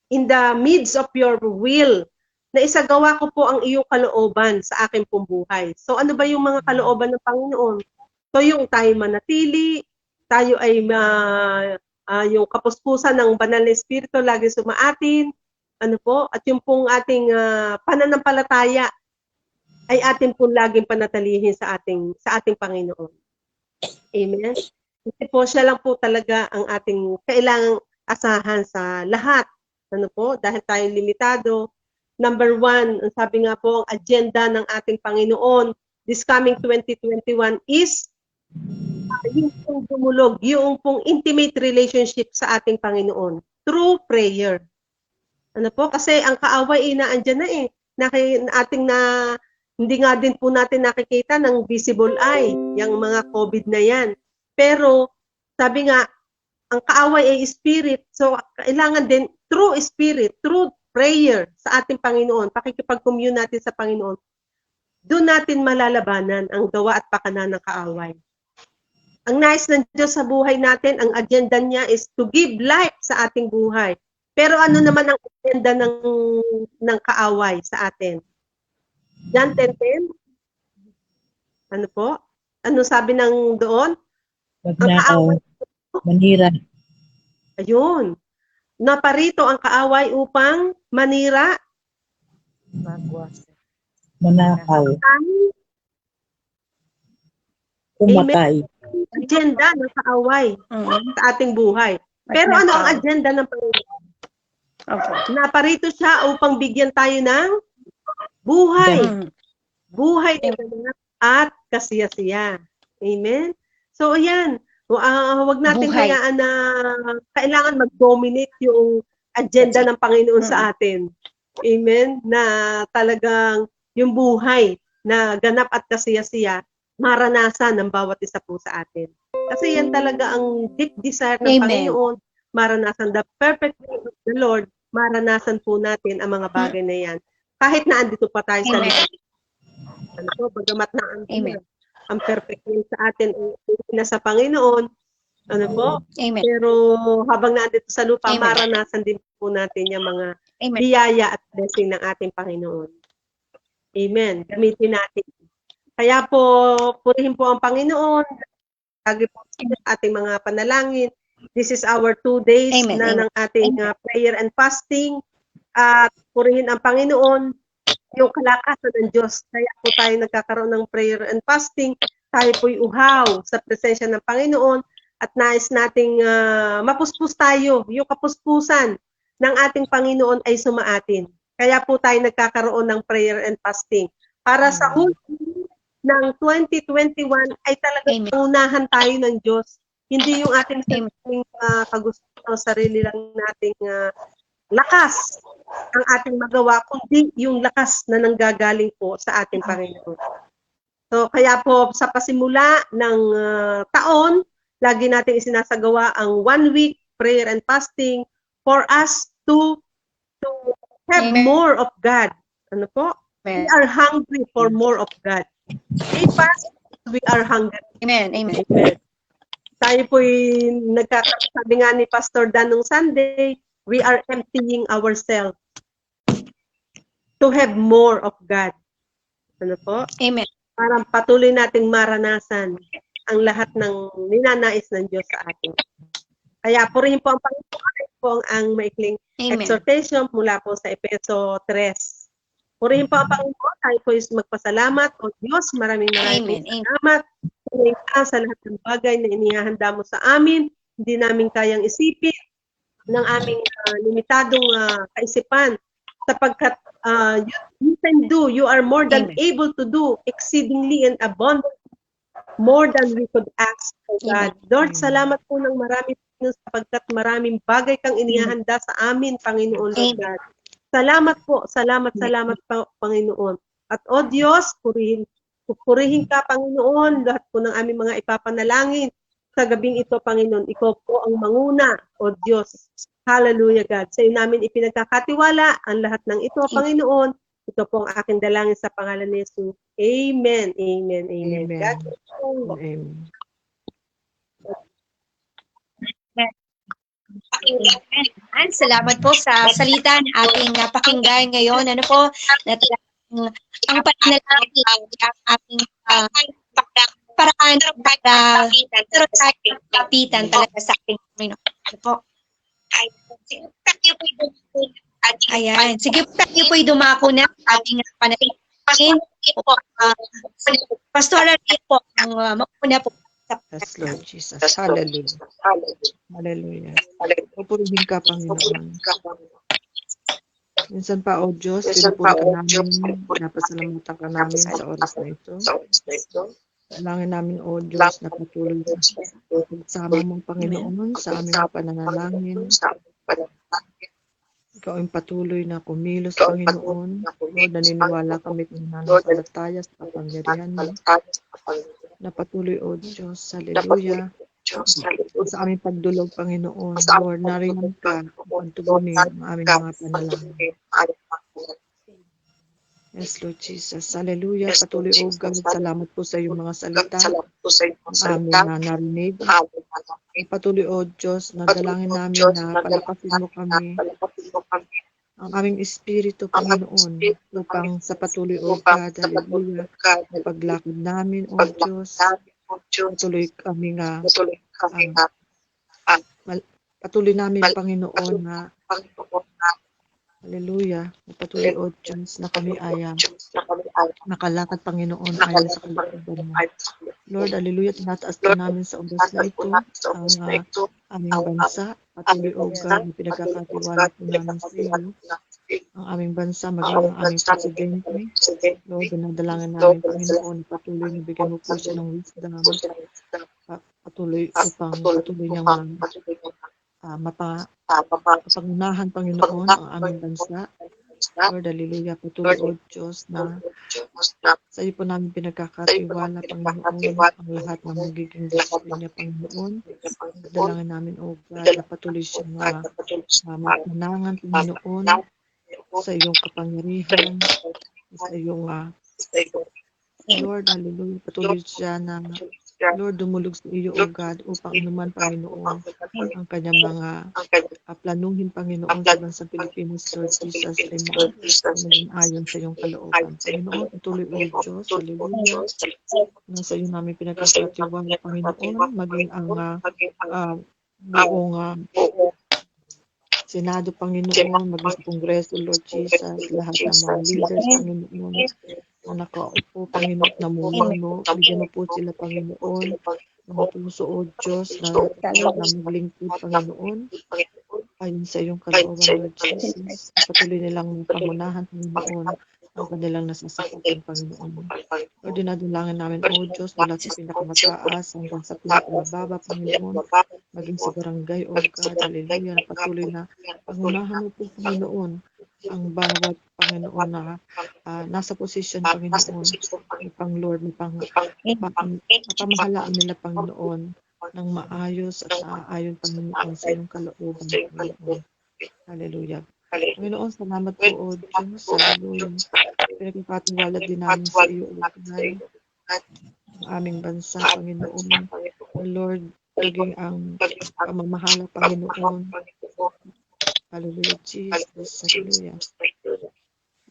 [SPEAKER 6] in the midst of your will, na isagawa ko po ang iyong kalooban sa aking pong buhay. So ano ba yung mga kalooban ng Panginoon? So yung tayo manatili, tayo ay yung kapuspusan ng banal na espiritu lagi sumaatin, ano po, at yung pong ating pananampalataya ay atin pong laging panatilihin sa ating Panginoon. Amen. Kasi po siya lang po talaga ang ating kailangang asahan sa lahat. Ano po? Dahil tayo limitado. Number 1, ang sabi nga po, ang agenda ng ating Panginoon this coming 2021 is yung pong dumulog, yung pong intimate relationship sa ating Panginoon through prayer. Ano po? Kasi ang kaaway inaandyan na eh. Hindi nga din po natin nakikita ng visible eye, yung mga COVID na yan. Pero, sabi nga, ang kaaway ay spirit. So, kailangan din through spirit, through prayer sa ating Panginoon, pakikipag-commune natin sa Panginoon, doon natin malalabanan ang gawa at pakanan ng kaaway. Ang nais ng Diyos sa buhay natin, ang agenda niya is to give life sa ating buhay. Pero ano naman ang agenda ng kaaway sa atin? John 10:10? Ano po? Ano sabi ng doon? Ang kaaway.
[SPEAKER 3] Manira.
[SPEAKER 6] Ayun. Naparito ang kaaway upang manira.
[SPEAKER 3] Manakaw. Umatay.
[SPEAKER 6] Agenda ng kaaway sa ating buhay. Pero ano ang agenda ng Panginoon?
[SPEAKER 1] Okay.
[SPEAKER 6] Naparito siya upang bigyan tayo ng buhay. Buhay at kasiyasiya. Amen? So, ayan. Huwag natin hayaan na kailangan mag-dominate yung agenda ng Panginoon sa atin. Amen? Na talagang yung buhay na ganap at kasiyasiya, maranasan ng bawat isa po sa atin. Kasi yan talaga ang deep desire ng Panginoon, maranasan the perfect will of the Lord, maranasan po natin ang mga bagay na yan. Kahit na andito pa tayo sa lugar. Ano, bagamat na ang perfect will sa atin na sa Panginoon, ano po?
[SPEAKER 2] Amen.
[SPEAKER 6] Pero habang naandito sa lupa, maranasan din po natin yung mga biyaya at blessing ng ating Panginoon. Amen. Gamitin natin. Kaya po, purihin po ang Panginoon. Lagi po sa ating mga panalangin. This is our 2 days ng ating prayer and fasting. At purihin ang Panginoon, yung kalakasan ng Diyos. Kaya po tayo nagkakaroon ng prayer and fasting. Tayo po'y uhaw sa presensya ng Panginoon at nais nating mapuspos tayo. Yung kapuspusan ng ating Panginoon ay sumaatin. Kaya po tayo nagkakaroon ng prayer and fasting. Para sa huli ng 2021 ay talagang unahan tayo ng Diyos. Hindi yung ating sariling kagustuhan, sarili lang nating lakas ang ating magawa, kundi yung lakas na nanggagaling po sa ating Panginoon. So, kaya po sa pasimula ng taon, lagi natin isinasagawa ang 1 week prayer and fasting for us to have more of God. Ano po? We are hungry for more of God. We fast, we are hungry.
[SPEAKER 2] Amen. Amen.
[SPEAKER 6] Amen. Tayo po'y nagkakasabi nga ni Pastor Dan nung Sunday, we are emptying ourselves to have more of God. Ano po?
[SPEAKER 2] Amen.
[SPEAKER 6] Para patuloy nating maranasan ang lahat ng ninanais ng Diyos sa atin. Kaya purihin po ang Panginoon po ang maikling exhortation mula po sa Efeso 3. Purihin po ang Panginoon, tayo po is magpasalamat. O Diyos, maraming salamat. Purihin ka sa lahat ng bagay na inihahanda mo sa amin. Hindi namin kayang isipin ng aming limitadong kaisipan. Sapagkat you can do, you are more than able to do exceedingly and abundantly more than we could ask, oh God. Lord, salamat po ng marami sapagkat maraming bagay kang inihahanda sa amin, Panginoon, Lord God. Salamat po, salamat Panginoon. At o Diyos, purihin ka, Panginoon, lahat po ng aming mga ipapanalangin sa gabing ito, Panginoon. Ikaw po ang manguna, o Diyos. Hallelujah, God. Sa iyo namin ipinagkakatiwala ang lahat ng ito, Panginoon. Ito po ang aking dalangin sa pangalan ni Jesus. Amen. Amen. Amen.
[SPEAKER 7] Amen.
[SPEAKER 6] God bless you.
[SPEAKER 2] Amen. Salamat po sa salita na ating pakinggan ngayon. Ano po, na ang pananalangin ang ating paraan para pero tayong kapitan talaga sa ating Panginoon. Ano po? Ayan. Sige po, tayo po'y dumako na ating panalangin. Pastoral po, ang mauna po.
[SPEAKER 7] Yes, Lord Jesus. Hallelujah. Hallelujah. Pupurihin ka, Panginoon. Minsan pa, O Diyos, pinupuri ka namin, napasalamatan ka namin sa oras na ito. Dalangin namin, O Diyos, na patuloy sa pagsama mong Panginoon sa aming pananalangin. Ikaw ang patuloy na kumilos, Panginoon. Lord, naniniwala kami kung nananampalataya sa kapangyarihan mo. Na patuloy, O Diyos, hallelujah. Sa aming pagdulog, Panginoon, Lord, nariyan ka ang tugunin ang aming mga panalangin. Yes, Lord Jesus. Hallelujah. Patuloy, O God. Salamat po sa iyong mga salita. Ang aming na narinig. Patuloy, O Diyos, nagdalangin namin na palakasin mo kami. Ang aming espiritu, Panginoon, upang sa patuloy, O God, hallelujah, ang paglakad namin, O Diyos, patuloy kami nga, patuloy namin, Panginoon, na hallelujah, patuloy, O Diyos, na kami ay nakalakad, Panginoon, ayon sa kalooban mo. Lord, hallelujah, tinataas po namin sa oras na ito ang aming bansa. Patuloy, O God, na pinagkakatiwala po namin sa iyo. Ang aming bansa, maging ang aming presidente. Lord, dinadalangin namin, Panginoon, patuloy na bigyan mo po siya ng wisdom. Patuloy upang patuloy niyang mapangunahan, Panginoon, ang aming bansa. Lord, hallelujah, patuloy, O Diyos, na sa iyo po namin pinagkakatiwala, Panginoon, ang lahat ng magiging desisyon niya, Panginoon. Dalangin namin, O God, na patuloy siyang manangan, Panginoon, sa iyong kapangyarihan, sa iyong Lord, hallelujah, patuloy siya na Lord, dumulog sa iyo, O God, upang anuman, Panginoon, ang kanyang mga planuhin, Panginoon, sa bansang Pilipinas, Lord Jesus, ay maging ayon sa iyong kalooban. Panginoon, patuloy, O Diyos, hallelujah, na sa iyo namin pinagkakatiwala, Panginoon, maging ang buong Senado, Panginoon, maging sa Kongreso, Lord Jesus, lahat ng mga leaders, Panginoon, na nakaupo, Panginoon, na mumuno, bigyan mo po sila, Panginoon, ng puso, O Diyos, na maglingkod, Panginoon, ayon sa iyong kalooban, Lord Jesus. Patuloy nilang pangunahan, Panginoon, ang kanilang nasasaktan, Panginoon. Lord, dinadalangin namin, O Diyos, mula sa pinakamataas hanggang sa pinakamababa, Panginoon, maging sa barangay, O God, hallelujah, na patuloy na pangunahan mo po, Panginoon, ang bawat Panginoon na nasa posisyon, Panginoon, may pang Lord, may pamahalaan nila, Panginoon, ng maayos at naaayon, Panginoon, sa iyong kalooban, Panginoon. Hallelujah. Panginoon, salamat po, O Diyos. Hallelujah. Pinagpapatiwala din namin sa iyo, O God, ang aming bansa, Panginoon. O Lord, maging ang pamamahala, Panginoon. Hallelujah, Jesus. Hallelujah.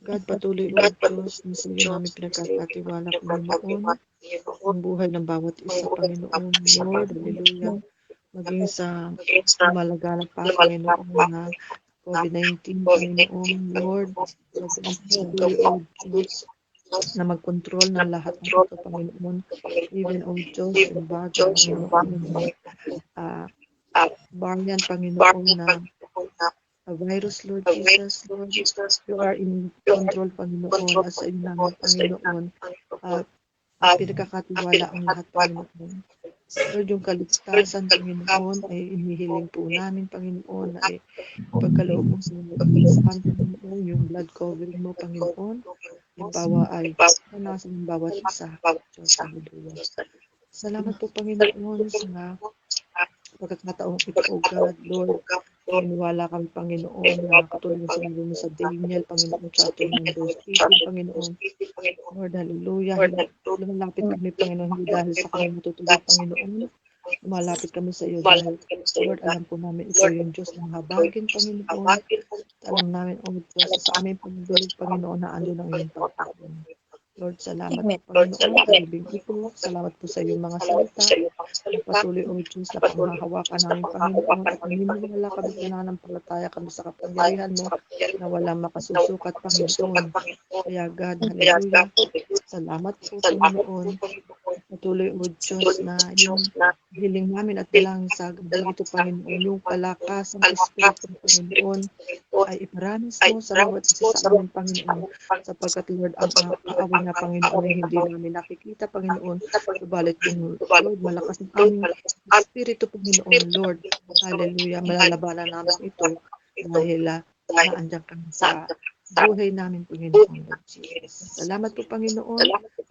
[SPEAKER 7] God, patuloy, O Diyos, na sa iyo namin pinagkakatiwala, Panginoon, ang buhay ng bawat isa, Panginoon, Lord, hallelujah, maging sa lumalaganap pa, Panginoon, na COVID-19, Panginoon, Lord, patuloy, O Diyos, na mag-control ng lahat ng ito, Panginoon, even, O Diyos, yung bago, Panginoon, variant, Panginoon, na virus, Lord Jesus, Lord, you are in control, Panginoon, at sa iyo namin, Panginoon, pinagkakatiwala ang lahat, Panginoon. Lord, yung kaligtasan, Panginoon, ay inihiling po namin, Panginoon, ay pagkaloob mo sa mga Panginoon, yung blood covering mo, Panginoon, yung bawa ay nasa ng bawat isa. Diyos, hallelujah. Salamat po, Panginoon, sa pagkakataong ito, O God, Lord, maniwala kami, Panginoon, na katulad ng sinabi mo sa Daniel, Panginoon, chapter ng verse 18, Panginoon, Lord, hallelujah, lumalapit kami, Panginoon, hindi dahil sa kami matutuloy, Panginoon, lumalapit kami sa iyo dahil, Lord, alam po namin ikaw yung Diyos ng habagin, Panginoon, alam namin, O Diyos, sa aming pagdulog, Panginoon, na andun ang iyong pagkakas. Lord, salamat po, Panginoon, karibing ito. Salamat po sa iyong mga salita. Patuloy, O Diyos, na panghahawakan namin, Panginoon, at naniniwala kami, nananampalataya kami sa kapangyarihan mo na walang makasusukat, Panginoon. Kaya, God, hallelujah. Salamat po, Panginoon. Patuloy, O Diyos, na yung hiling namin at lang sa gabang ito, Panginoon, yung palakas ng Espiritu, Panginoon, ay iparanas mo sa bawat isa sa amin, Panginoon, sapagkat, Lord, ang kaaway na, Panginoon, ay hindi namin nakikita, Panginoon, subalit yung, Lord, malakas ang aming Espiritu, Panginoon, Lord, hallelujah, malalabanan namin ito dahil naandyan kami sa buhay namin, Panginoon, Lord Jesus. Salamat po, Panginoon,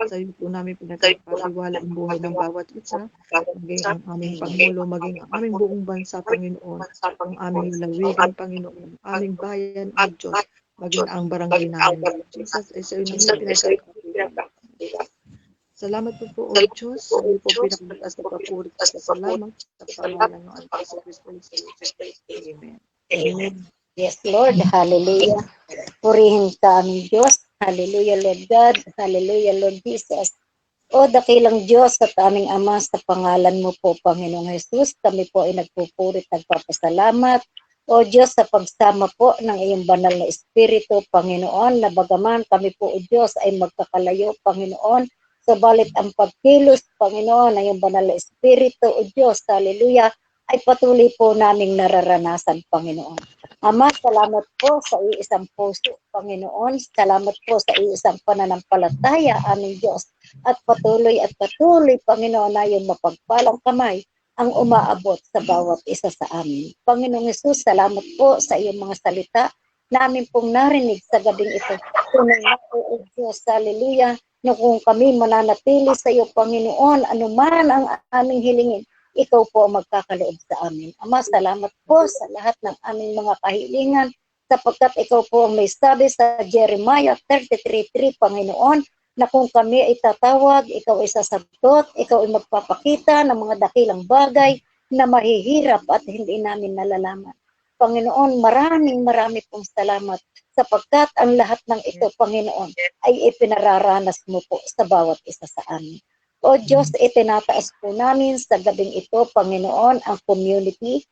[SPEAKER 7] sa iyo po namin pinagpapatiwala ang buhay ng bawat isa, maging ang aming Pangulo, maging ang aming buong bansa, Panginoon, ang aming lalawigan, Panginoon, aming bayan, O Diyos, maging ang barangay namin, Lord Jesus, ay sa iyo namin pinagpapatiwala. Salamat po, O Diyos, sa iyo po pinakamatas na papuri at salamat sa pangalan ng Anak sa Kristo. Amen.
[SPEAKER 5] Amen. Yes, Lord. Hallelujah. Purihin ka aming Diyos. Hallelujah, Lord God. Hallelujah, Lord Jesus. O dakilang Diyos at aming Ama, sa pangalan mo po, Panginoong Jesus, kami po ay nagpupuri at nagpapasalamat. O Diyos, sa pagsama po ng iyong banal na Espiritu, Panginoon, na bagaman kami po, O Diyos, ay magkakalayo, Panginoon, sabalit ang pagkilos, Panginoon, ng iyong banal na Espiritu, O Diyos, hallelujah, ay patuloy po naming nararanasan, Panginoon. Ama, salamat po sa iisang puso, Panginoon. Salamat po sa iisang pananampalataya, aming Diyos. At patuloy, Panginoon, na yung mapagpalang kamay ang umaabot sa bawat isa sa amin. Panginoong Hesus, salamat po sa iyong mga salita na amin pong narinig sa gabing ito. Tunay na po, O Diyos, hallelujah, na kung kami mananatili sa iyo, Panginoon, anuman ang aming hilingin, ikaw po ang magkakaloob sa amin. Ama, salamat po sa lahat ng aming mga kahilingan sapagkat ikaw po ang may sabi sa Jeremiah 33:3, Panginoon, na kung kami ay tatawag, ikaw ay sasagot, ikaw ay magpapakita ng mga dakilang bagay na mahihirap at hindi namin nalalaman. Panginoon, marami pong salamat sapagkat ang lahat ng ito, Panginoon, ay ipinararanas mo po sa bawat isa sa amin. O Diyos, itinataas po namin sa gabing ito, Panginoon, ang community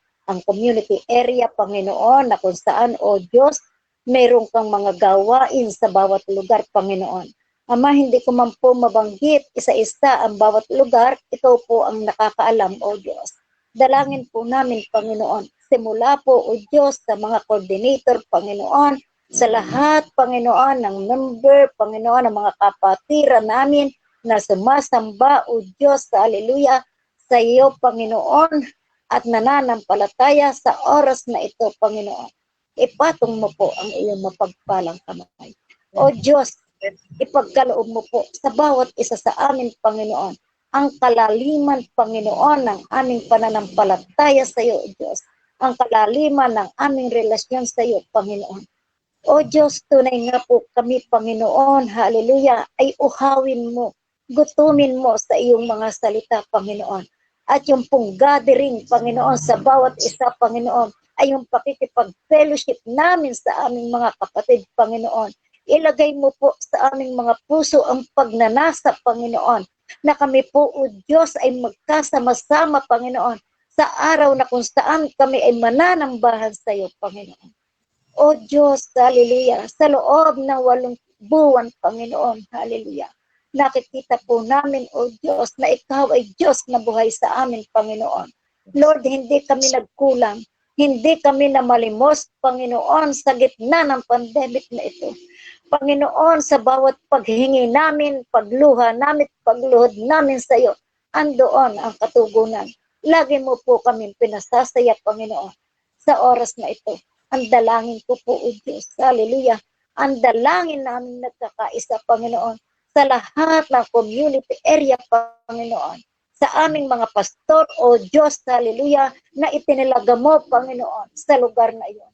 [SPEAKER 5] area, Panginoon, na kung saan, O Diyos, mayroon kang mga gawain sa bawat lugar, Panginoon. Ama, hindi ko man po mabanggit isa-isa ang bawat lugar, ikaw po ang nakakaalam, O Diyos. Dalangin po namin, Panginoon, Simula po, O Diyos, sa mga coordinator, Panginoon, sa lahat, Panginoon, ng member, Panginoon, ng mga kapatiran namin na sumasamba, O Diyos, hallelujah, sa iyo, Panginoon, at nananampalataya sa oras na ito, Panginoon. Ipatong mo po ang iyong mapagpalang kamay. O Diyos, ipagkaloob mo po sa bawat isa sa amin, Panginoon, ang kalaliman, Panginoon, ng aming pananampalataya sa iyo, O Diyos. Ang kalaliman ng aming relasyon sa iyo, Panginoon. O Diyos, tunay nga po kami, Panginoon, hallelujah, ay uhawin mo, gutumin mo sa iyong mga salita, Panginoon. At yung pong gathering, Panginoon, sa bawat isa, Panginoon, ay yung pakikipag-fellowship namin sa aming mga kapatid, Panginoon. Ilagay mo po sa aming mga puso ang pagnanasa, Panginoon, na kami po, O Diyos, ay magkasama-sama, Panginoon, sa araw na kung saan kami ay mananambahan sa iyo, Panginoon. O Diyos, hallelujah, sa loob ng 8 buwan, Panginoon, hallelujah, nakikita po namin, O Diyos, na ikaw ay Diyos na buhay sa amin, Panginoon. Lord, hindi kami nagkulang, hindi kami namalimos, Panginoon, sa gitna ng pandemic na ito. Panginoon, sa bawat paghingi namin, pagluha namin, pagluhod namin sa iyo, andoon ang katugunan. Lagi mo po kami pinasasaya, Panginoon, sa oras na ito. Ang dalangin ko po, O Diyos, hallelujah, ang dalangin namin nagkakaisa, Panginoon, sa lahat ng community area, Panginoon, sa aming mga pastor, O Diyos, hallelujah, na itinilaga mo, Panginoon, sa lugar na iyon.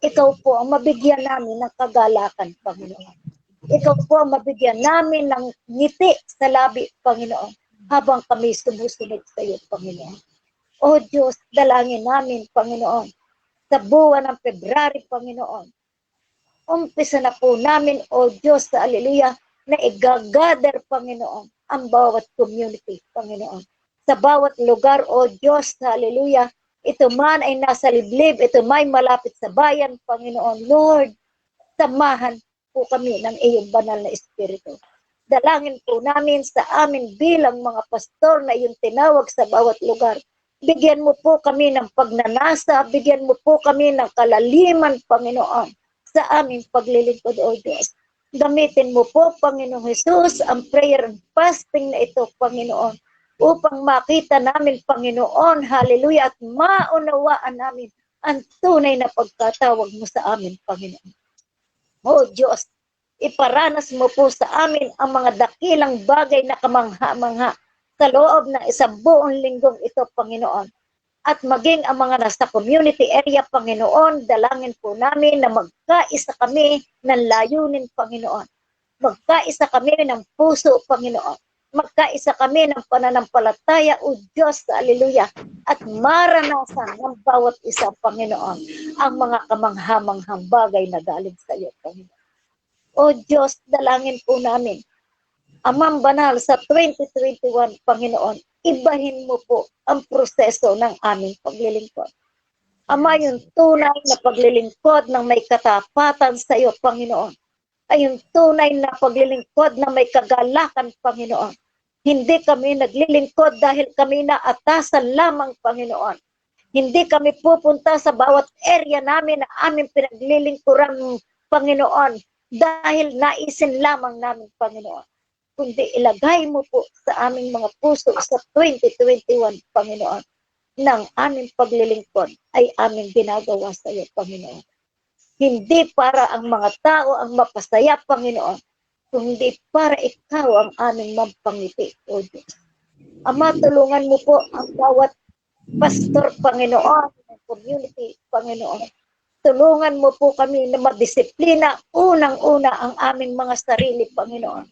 [SPEAKER 5] Ikaw po ang mabigyan namin ng kagalakan, Panginoon. Ikaw po ang mabigyan namin ng ngiti sa labi, Panginoon, habang kami sumusunod sa iyo, Panginoon. O Diyos, dalangin namin, Panginoon, sa buwan ng February, Panginoon. Umpisa na po namin, O Diyos, hallelujah, na igagather, Panginoon, ang bawat community, Panginoon. Sa bawat lugar, O Diyos, hallelujah, ito man ay nasa liblib, ito may malapit sa bayan, Panginoon. Lord, samahan po kami ng iyong banal na espiritu. Dalangin po namin sa amin bilang mga pastor na iyong tinawag sa bawat lugar. Bigyan mo po kami ng pagnanasa, bigyan mo po kami ng kalaliman, Panginoon, sa aming paglilingkod, O Diyos. Gamitin mo po, Panginoong Jesus, ang prayer and fasting na ito, Panginoon, upang makita namin, Panginoon, hallelujah, at maunawaan namin ang tunay na pagkatawag mo sa amin, Panginoon. O Diyos, iparanas mo po sa amin ang mga dakilang bagay na kamangha-mangha sa loob ng isang buong linggong ito, Panginoon. At maging ang mga nasa community area, Panginoon, dalangin po namin na magkaisa kami ng layunin, Panginoon. Magkaisa kami ng puso, Panginoon. Magkaisa kami ng pananampalataya, O Diyos, hallelujah, at maranasan ng bawat isa, Panginoon, ang mga kamangha-manghang bagay na galing sa iyo, Panginoon. O Diyos, dalangin po namin, Amang Banal, sa 2021, Panginoon, ibahin mo po ang proseso ng aming paglilingkod. Ama, yung tunay na paglilingkod ng may katapatan sa iyo, Panginoon, ay yung tunay na paglilingkod na may kagalakan, Panginoon. Hindi kami naglilingkod dahil kami naatasan lamang, Panginoon. Hindi kami pupunta sa bawat area namin na aming pinaglilingkuran, Panginoon, dahil naisin lamang namin, Panginoon. Kundi ilagay mo po sa aming mga puso sa 2021, Panginoon, ng aming paglilingkod ay aming ginagawa sa iyo, Panginoon. Hindi para ang mga tao ang mapasaya, Panginoon, kundi para ikaw ang aming mampangiti, O Diyos. Ama, tulungan mo po ang bawat pastor, Panginoon, ng community, Panginoon. Tulungan mo po kami na madisiplina, unang-una ang aming mga sarili, Panginoon.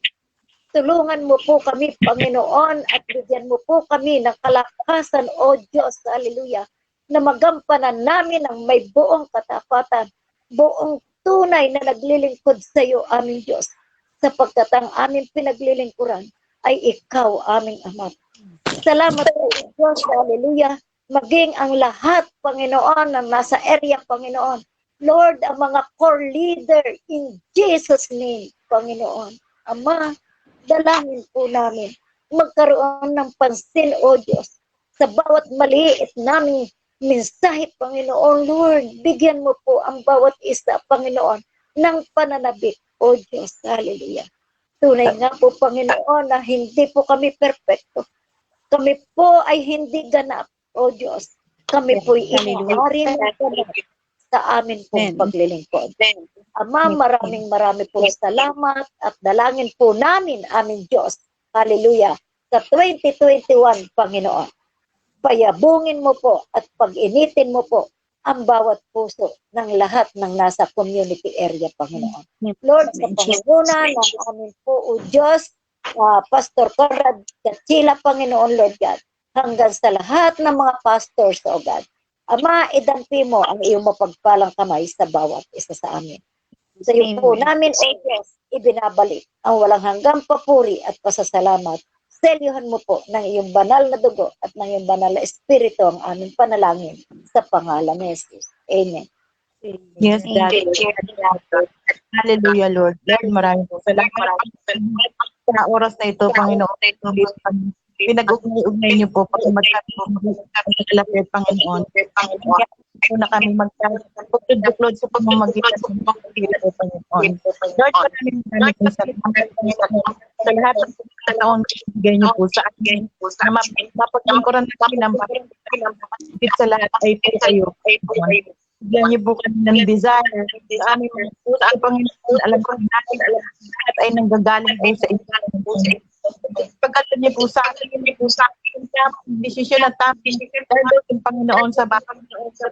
[SPEAKER 5] Tulungan mo po kami, Panginoon, at bigyan mo po kami ng kalakasan, O Diyos, hallelujah, na magampanan namin ang may buong katapatan, buong tunay na naglilingkod sa iyo, aming Diyos, sapagkat ang aming pinaglilingkuran ay ikaw, aming Ama. Salamat po, Diyos, hallelujah, maging ang lahat, Panginoon, na nasa area, Panginoon. Lord, ang mga core leader, in Jesus' name, Panginoon. Ama, dalangin po namin, magkaroon ng pansin, O Diyos, sa bawat maliit namin mensahe, Panginoon. Lord, bigyan mo po ang bawat isa, Panginoon, ng pananabik. O Diyos, hallelujah. Tunay nga po, Panginoon, na hindi po kami perfecto. Kami po ay hindi ganap, O Diyos. Kami po'y iniwari mo ganap sa amin pong paglilingkod. Ama, maraming po salamat at dalangin po namin, aming Diyos. Hallelujah. Sa 2021, Panginoon, payabungin mo po at pag-initin mo po ang bawat puso ng lahat ng nasa community area, Panginoon. Lord, sa pangunguna ng amin po, O Diyos, Pastor Conrad Gatchila, Panginoon, Lord God, hanggang sa lahat ng mga pastors, O God. Ama, idampi mo ang iyong mapagpalang kamay sa bawat isa sa amin. Sa iyo po namin, O Diyos, ibinabalik ang walang hanggang papuri at pasasalamat. Selyuhan mo po ng iyong banal na dugo at ng iyong banal na espiritu ang aming panalangin sa pangalan ni Jesus. Amen.
[SPEAKER 3] Yes, God. Hallelujah, Lord. Lord, maraming po salamat sa oras na ito, Panginoon. Pinag-ugnay niyo po pag magkakaroon po magkakalapit, Panginoon. Po na kami magkakalapit sa pamamagitan ng pagkakita po, Panginoon. Lord, maraming po salamat sa lahat ng taon bigay niyo po sa akin na mapagkakaroon namin ang pagkakita sa lahat ay po kayo. Bigyan niyo po kami ng desire sa aming mga puso, Panginoon. Alam ko natin, lahat ay nanggagaling po sa inyo. Pagkatan niyo po sa akin, desisyon at tapos dahil yung Panginoon sa aming sa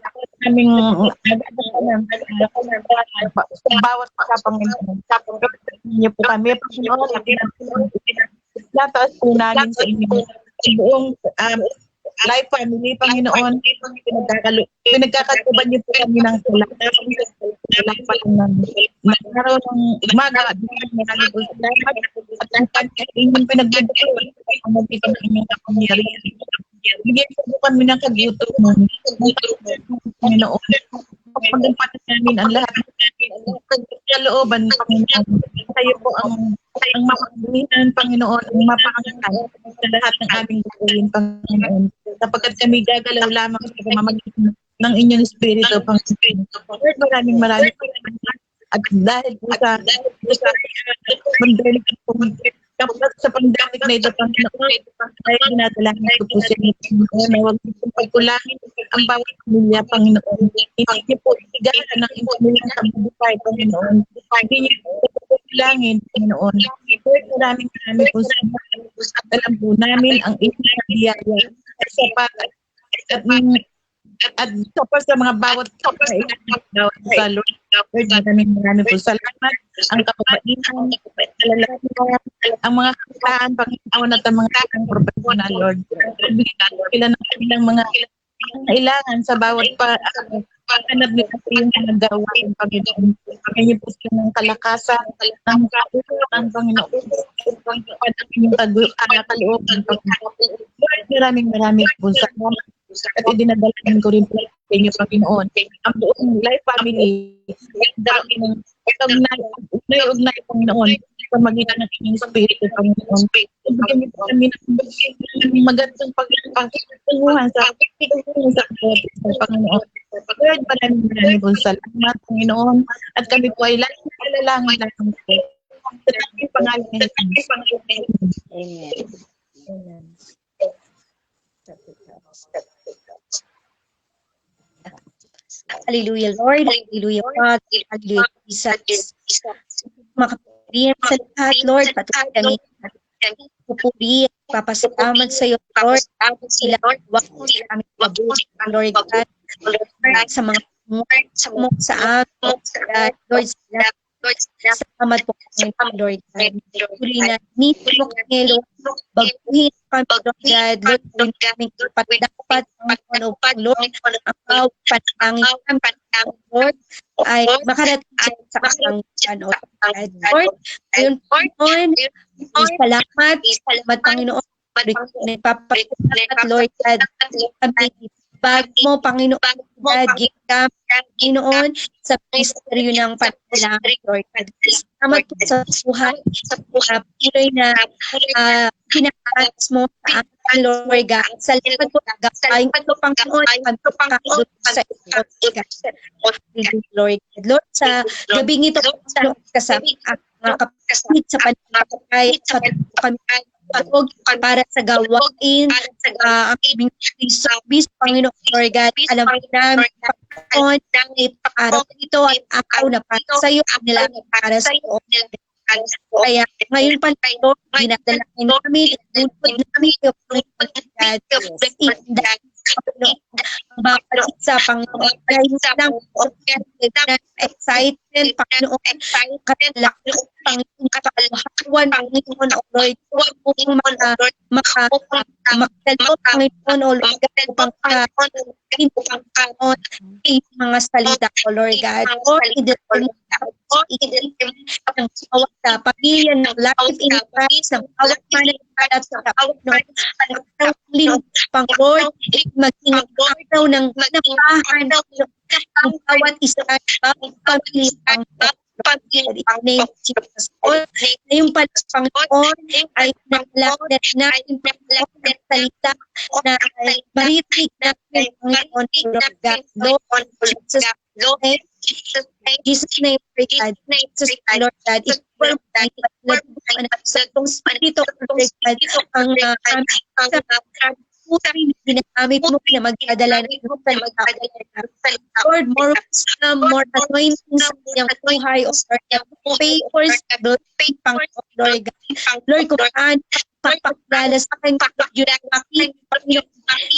[SPEAKER 3] bawat sa Panginoon. Niyo po kami, Panginoon, nataas po namin sa inyo. Buong life family, Panginoon, pinagkakatuban niyo po kami ng lahat pa ng araw ng umaga at maraming po salamat at ang inyong pinagdadasal ang magiging inyong kapangyarihan. Bigyan po kami ng kagutom mo, Panginoon. Pagpampatan namin ang lahat ng kalooban, Panginoon. Kayo po ang mapagbuhinan, Panginoon, ang mapangalan sa lahat ng aming gagawin, Panginoon. Sapagkat kami gagalaw lamang sa pamamagitan ng inyong espiritu, Panginoon. Lord, maraming at dahil po sa pandemic po, sa pandemic na ito, Panginoon, ay dinadalangin ko po siya, Panginoon, na huwag niyo pagkulangin ang bawat pamilya, Panginoon. Hindi niyo po igalan ng pamilya sa buhay, Panginoon. Hindi niyo po pagkulangin, Panginoon. Lord, maraming po sa alam po namin ang inyong biyaya at sapat at tapos sa mga bawat sa Lord. Lord, maraming po salamat. Ang kapapainan, ang mga kakitaan, Panginoon at ang mga professional, Lord. Bigyan sila ng kanilang mga kailangan sa bawat paghanap nila sa iyong nagawain, Panginoon. Bigyan niyo po sila ng kalakasan, ng kaulutan, Panginoon. Ang inyong kalooban, Panginoon. Lord, maraming po salamat. At idinadalangin ko rin po sa inyo, Panginoon. Ang buong life family, ugnay, Panginoon, sa magitan ng inyong spirito, Panginoon. Bigyan niyo po kami ng magandang pagtunguhan sa Panginoon. Lord, maraming po salamat, Panginoon. At kami po ay laging nalalangin lang po. Sa aking pangalan ng Jesus.
[SPEAKER 5] Amen.
[SPEAKER 2] Amen. Hallelujah, Lord. Hallelujah, God. Hallelujah, Jesus. Makapagpaparihan sa lahat, Lord. Patuloy kami pupuri at papasalamat sa iyo, Lord. Sila wag mo sa aming mabuti, Lord God. Sa mga mo sa amin, Lord, salamat po kami, Lord God. Puri na nito mo kami, Lord. Baguhin kami, Lord God. Lord, kung kaming ipatdapat ang Lord, ang panangin kami, Lord, ay makarating sa kasangitan, Lord. Lord, ngayon po, salamat, Panginoon. Nagpapasalamat, Lord God. Kami bag mo, Panginoon, Panginoon, sa ministeryo ng panalangin, Lord. Salamat po sa buhay, patuloy na pinakatas mo sa amin, Lord God. Salamat po, gawain ko, Panginoon, pagkakadot sa iyo, Lord God. Lord, sa gabing ito, Panginoon, kasama ang mga kapatid sa panagpapay, sa kami para sa gawain, ang aming service, Panginoon, Lord God. Alam ko namin, Panginoon, araw ito at araw na para sa iyo, nila para sa iyo. Kaya ngayon pa Lord, ginadalain namin, inulod namin yung Panginoon God, ang bawat isa, Panginoon, dahil lang excited, Panginoon, katalaki, Panginoon, kapaluhawan, Panginoon, O Lord, upang makadalo, Panginoon, O Lord, upang Panginoon, mga salita, O Lord God, Lord, ang bawat pamilya ng Life in Christ, ng bawat mananalat sa Panginoon, ang lingkod, Panginoon, maging araw ng napahan, ang bawat isa, bawat pamilya, Panginoon, in the name of Jesus. Ngayon pala, Panginoon, ay nakalagdat natin ang salita na maritig natin, Panginoon, Lord Jesus, Jesus' name, God, Jesus, Lord God, is for sa itong Spirito, Lord God, ang aming ginamit mo na magdadala ng salita. Lord, more wisdom, more anointing sa kanyang buhay, O Lord, favors, Lord, Panginoon, Lord God. Lord, kung paano papakilala sa akin, yun ang makita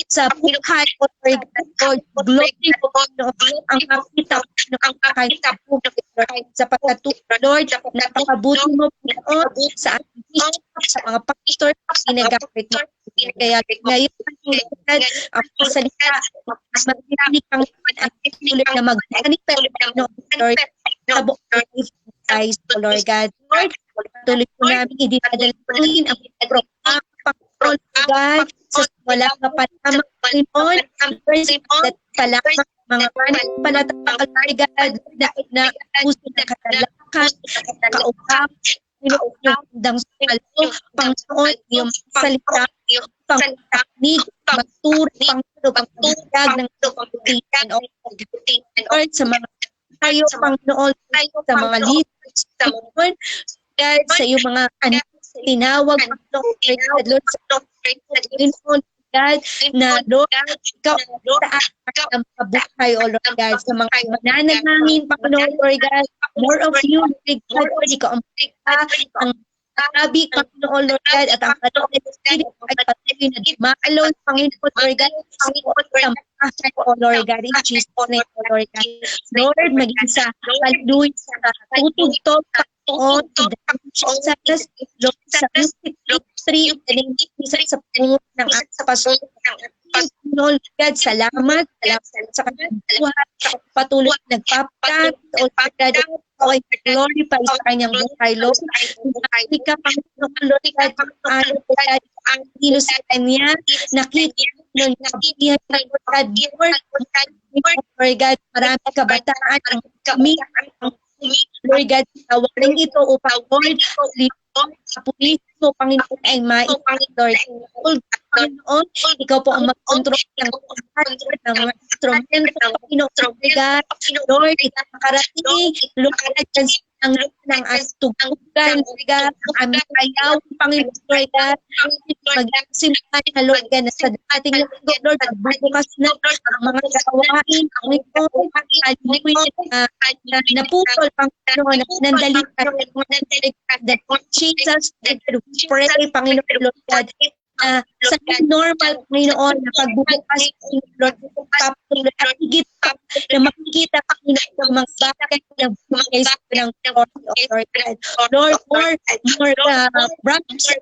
[SPEAKER 2] sa buhay, O Lord God, glory, O Lord, ang makita ang kakita po, Lord, sa pagkatuloy, Lord, napakabuti mo, Panginoon, sa ating bishop, sa mga pastor, ginagamit mo. Kaya ngayon, ang salita, mas matitinig ang tuloy na mag-manifest, Lord, sa buong life ng Christ, O Lord God. Lord, tuloy po namin idinadalangin ang programa, Panginoon, God, sa wala ka pa lamang, Panginoon, Lord, salamat mga pananampalataya, Lord God, na puso ng katalakan, kaupap, Panginoon, yung handang sumalo, Panginoon, yung salita, pangtaknig, magturo, Panginoon, pagtutag ng pagtutian, O Lord, sa mga tayo, Panginoon, sa mga leaders, Panginoon, God, sa iyong mga anak, tinawag, Panginoon, Lord, sa Panginoon, God, na Lord, ikaw ang kabuhay, O Lord God, sa mga mananalangin, Panginoon, Lord God, more of you, Lord God, Lord, ikaw ang sabi, Panginoon, Lord God, at ang Holy Spirit ay patuloy na dumaalon, Panginoon, Lord God, sa pagkakasay, O Lord God, in Jesus' name, O Lord God. Lord, maging sa hallelujah, sa tutugtog, Panginoon, sa Lord, sa music ministry, sa pungot ng ating pastor, Lord God, salamat sa kanyang buhay, patuloy nagpapagat, O Lord God, ay glorify sa kanyang buhay, Lord. Hindi ka, Panginoon, Lord God, ang hilo sa kanya, nakita ng kabihan, Lord God, Lord God, marami kabataan ang kami, Lord God, tawarin ito upang, Lord, sa pulis mo, Panginoon, ay Lord, Panginoon, ikaw po ang mag-control ng mga instrumento, Panginoon, Lord, ikaw makarating, Lord, ang ng tugugan, Lord, aming kayaw, Panginoon, Lord, mag-simpan na, Lord, na sa dating Lord, bukas na ang mga gawain, Panginoon, naputol, Panginoon, nandalitan, that Jesus, we pray, Panginoon, Lord God, sa normal, Panginoon, na pagbubukas, Lord, at higit pa na makikita, Panginoon, ng mga bagay na bumagay sa ng Lord, Lord, more branches,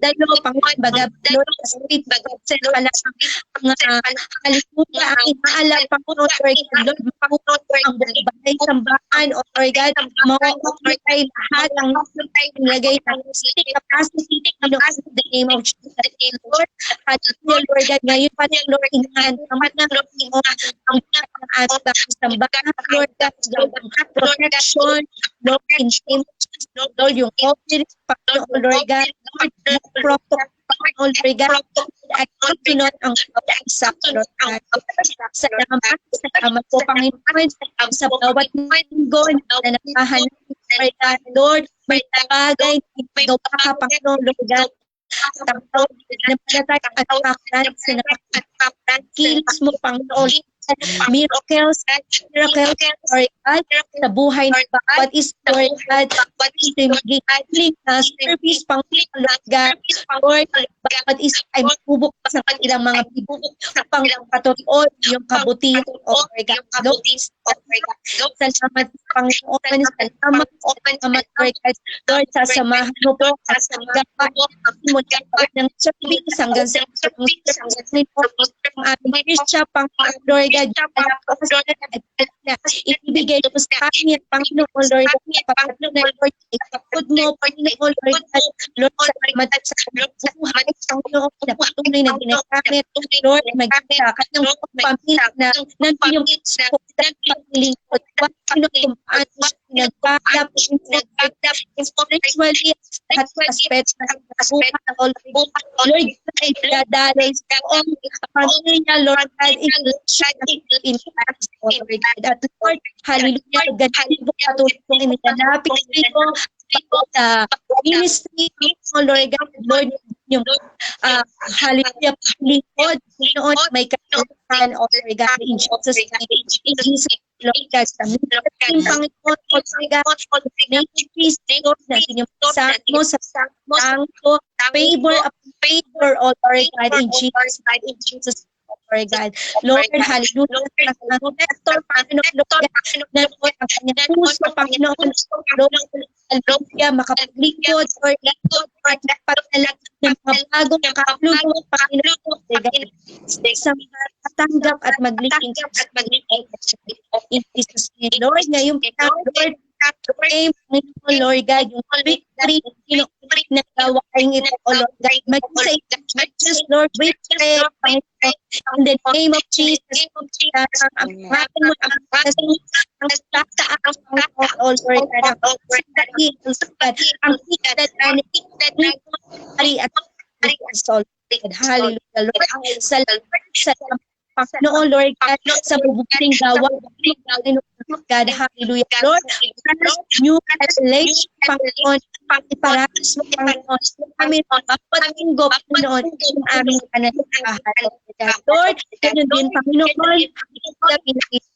[SPEAKER 2] dalo, Panginoon, bagab, Lord, speed, bagab, sa pala, ang kalimutan, ang inaalam, Panginoon, Lord, Panginoon, ang bagay, sambahan, O Lord God, mawawagay lahat, ang nilagay ng capacity, Panginoon, in the name of Jesus, Lord, at Lord God, ngayon pa niya, Lord, inahan naman na, Lord, ang ating sambahan, Lord God, protection, Lord, in the name of Jesus, Lord, yung office, Panginoon, Lord God, Lord, protocol, Panginoon, Lord God, ay kasunod ang bawat isa, Lord God. Salamat po, Panginoon, sa bawat linggo na nakahanap, Lord God. Lord, may bagay na gawa ka, Panginoon, Lord God. Tapos, napalatay at pakalan sa kilos mo, Panginoon. Miracles, Lord God, sa buhay ng bawat isa, Lord God, ito'y maging service, Panginoon, Lord God. Lord, bawat isa ay mabubuk sa kanilang mga bibuk upang patotoo yung kabutihan, Lord God. Salamat, Panginoon, salamat, Lord God. Lord, sasamahan mo po at gawain mo ng service hanggang sa ang aming Christian, Panginoon, Lord God, ibigay mo sa amin, Panginoon, Lord God, Panginoon, Lord, ikapod mo, Panginoon, Lord God, Lord, salamat sa buhay, Panginoon, na patuloy na ginagamit, Lord, magkakakat ng pamilya na nandun yung paglingkod, Panginoon, kung paano nagpapalap, spiritually, at aspects ng buhay, Lord, ay dadalay sa pamilya, Lord God, in Christ, Lord God. At Lord, hallelujah, ganyan po katulong inilalapit dito sa ministry, Lord God, Lord, yung hallelujah, lingkod, noon may kailangan, Lord God, in Jesus' name, in Jesus' Lord God, sa ministry, Panginoon, Lord God, ministries, Lord, na sinumpisahan mo sa tangko, favor, oh Lord God, in Jesus' Lord God. Lord, hallelujah, Pastor, Panginoon, Lord God, na Lord, ang kanyang puso, Panginoon, Lord, hallelujah, makapaglingkod, Lord God, pagpapalag ng mga bagong kaluluwa, Panginoon, Lord God, sa matanggap at maglingkod in Jesus' name. Lord, ngayong Lord, pray, Panginoon, Lord God, yung victory, na gawain ito, O Lord God, mag-isa churches, Lord, we pray, Panginoon, in the name of Jesus, ang matin mo, ang tataas, Panginoon, O Lord God, ang higdat, at soul, hallelujah, Lord, salamat, Panginoon, Lord God, sa mabuting gawa, God, hallelujah, Lord, new revelation, Panginoon, iparahas mo, Panginoon, amin, papatinggo, Panginoon, yung aming pananampahan, Lord, ganun din, Panginoon,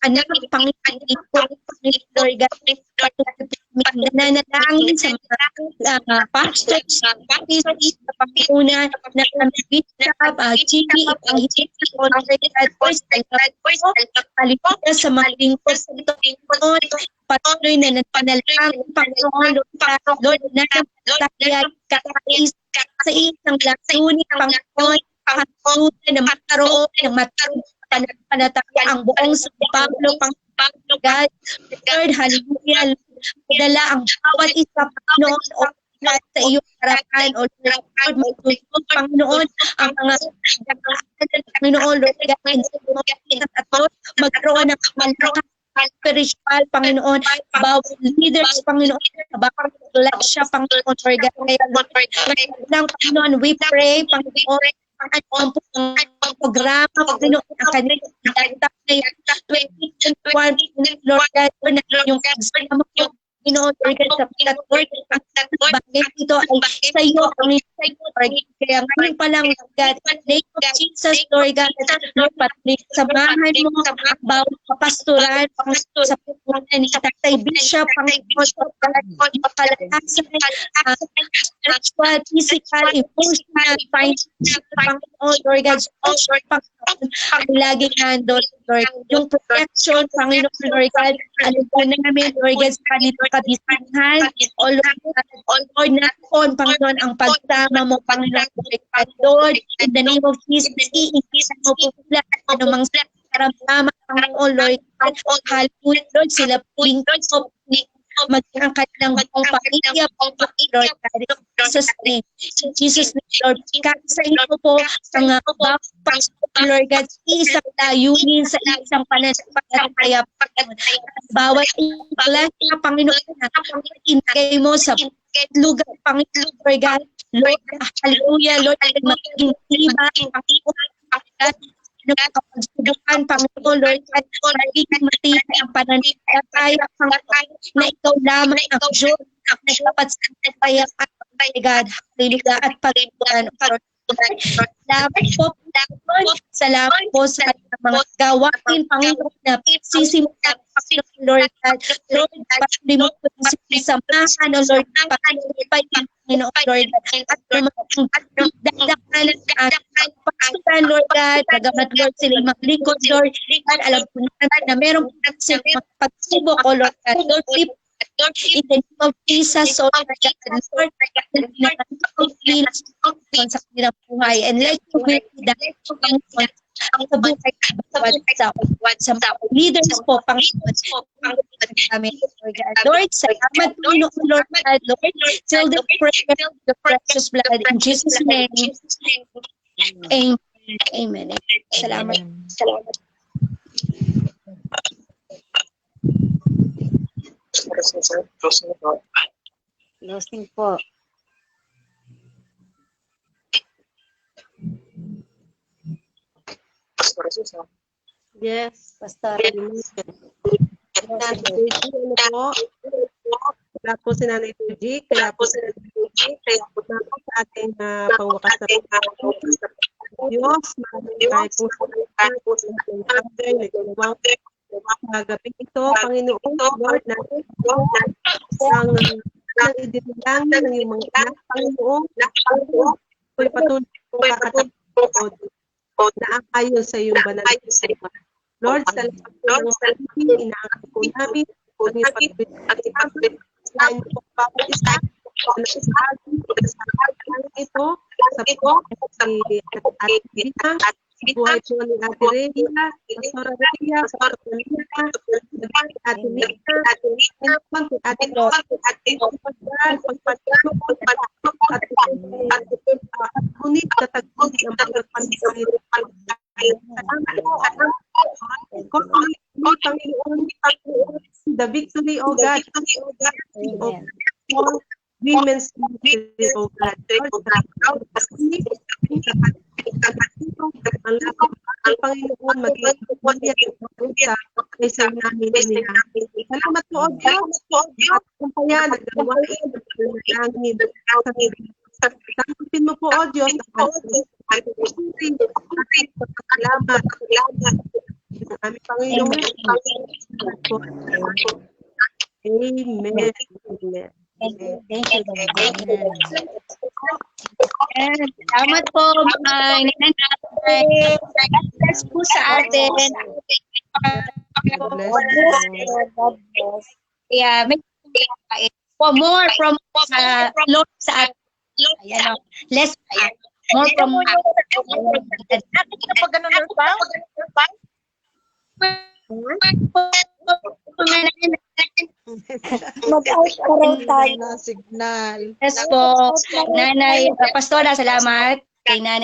[SPEAKER 2] anak, Panginoon, Lord God, nananalangin sa mga pastors, sa Panginoon, na kami bishop, Chigi, Panginoon, Lord God, hallelujah, sa mga lingkod sa ito, patuloy na nagpanalangin, Panginoon, Lord, na natakayag kakais sa isang layunin, Panginoon, patuloy na magkaroon ng panataya ang buong San Pablo, Panginoon, God, Lord, hallelujah, dala ang bawat isa, Panginoon, o sa iyong harapan, O Lord, magtutulong, Panginoon, ang mga Panginoon, Lord, at magkaroon ng malakas spiritual, Panginoon, bawat leaders, Panginoon, bawat iglesia, Panginoon, Lord God, lang, Panginoon, we pray, Panginoon, ang programa, Panginoon, ang kanilang datak na yan, 2021, Lord God, na yung pagsama mo, Panginoon, Lord God, sa Lord, bakit ito ay sa iyo, Panginoon, kaya ngayon pa lang, Lord God, in the name of Jesus, Lord God, Lord, patuloy, samahan mo ang bawat kapastoran, sa pagpunta ni Tatay Bishop, Panginoon, makalakasan, spiritual, physical, emotional, financial, Panginoon, Lord God, Panginoon, ang laging nandun, Lord, yung protection, Panginoon, Lord God, alam ko namin, Lord God, sa kanilang kabisihan, o Lord, na on, Panginoon, ang pagsama mo, Panginoon, Lord, in the name of Jesus, iikisan mo po sila, anumang karamdaman, Panginoon, Lord, hallelujah, Lord, sila lingkod mo, maging ang kanilang buong pamilya, Lord, Jesus' name, Jesus' name, Lord, kasi sa iyo po, ang Lord God, isang layunin sa isang pananampalataya, bawat iglesia, Panginoon, inigay mo sa lugar, Panginoon, Lord God, Lord, hallelujah, Lord, maging tibay, kapagsubukan, Panginoon, Lord, at magiging matibay ang pananampalataya, Panginoon, na ikaw lamang ang Diyos na dapat sa kapayapaan, God, hallelujah, at pagbukan, Lord. Salamat po, Panginoon. Salamat po sa mga gawain, Panginoon, na sisimulan, Lord, God. Lord, patuloy mo po samahan, Lord, patuloy, Panginoon, Lord, at dagdagan at pagpasukan, Lord God, nagamat, Lord, sila maglingkod, Lord, at alam po na meron po silang mga pagsubok, Lord God, Lord, in the name of Jesus, so Lord, sa kanilang buhay, and let you will be that ang kabuhay sa mga leaders po, Panginoon, amin, Lord, salamat po, Lord, Lord, till the prayer of the precious blood, in Jesus' name, amen, amen, salamat, salamat.
[SPEAKER 5] Closing po.
[SPEAKER 6] Yes.
[SPEAKER 5] Pastor.
[SPEAKER 6] Kaya po si Nanay Tuji, kaya po si Nanay Tuji, kaya po na po sa ating pangwakas na Diyos, maraming po sa ating ating nagawang gabi ito, Panginoon, Lord, na ang idinilangin ng iyong mga anak, Panginoon, ako'y patuloy po kakatapos na ayon sa iyong banal. Lord, salamat po sa ating inaangkat po namin, ang iyong pag-ibig, sa inyong bawat isa, ito, sa Ate Rita, buhay po ni Ate Rhea, Pastora Rhea, Pastora Rhea, Ate Nika, Ate Lord, ngunit tatagpon ang pagpapalit the victory, O God, of women's ministry, O God. Ang Panginoon mag-iipagpapalya sa isa namin nila. Salamat po, O Diyos. At kung kaya nagawain ang tanggapin mo po, O Diyos, ang salamat. Ang aming Panginoon. Amen.
[SPEAKER 2] Thank you, salamat po, mga nanay. Bless po sa atin. Yeah, for more from Lord sa atin. Ayan, less more from
[SPEAKER 5] Mag-out pa rin tayo.
[SPEAKER 7] Signal.
[SPEAKER 2] Yes po, Nanay Pastora, salamat kay Nanay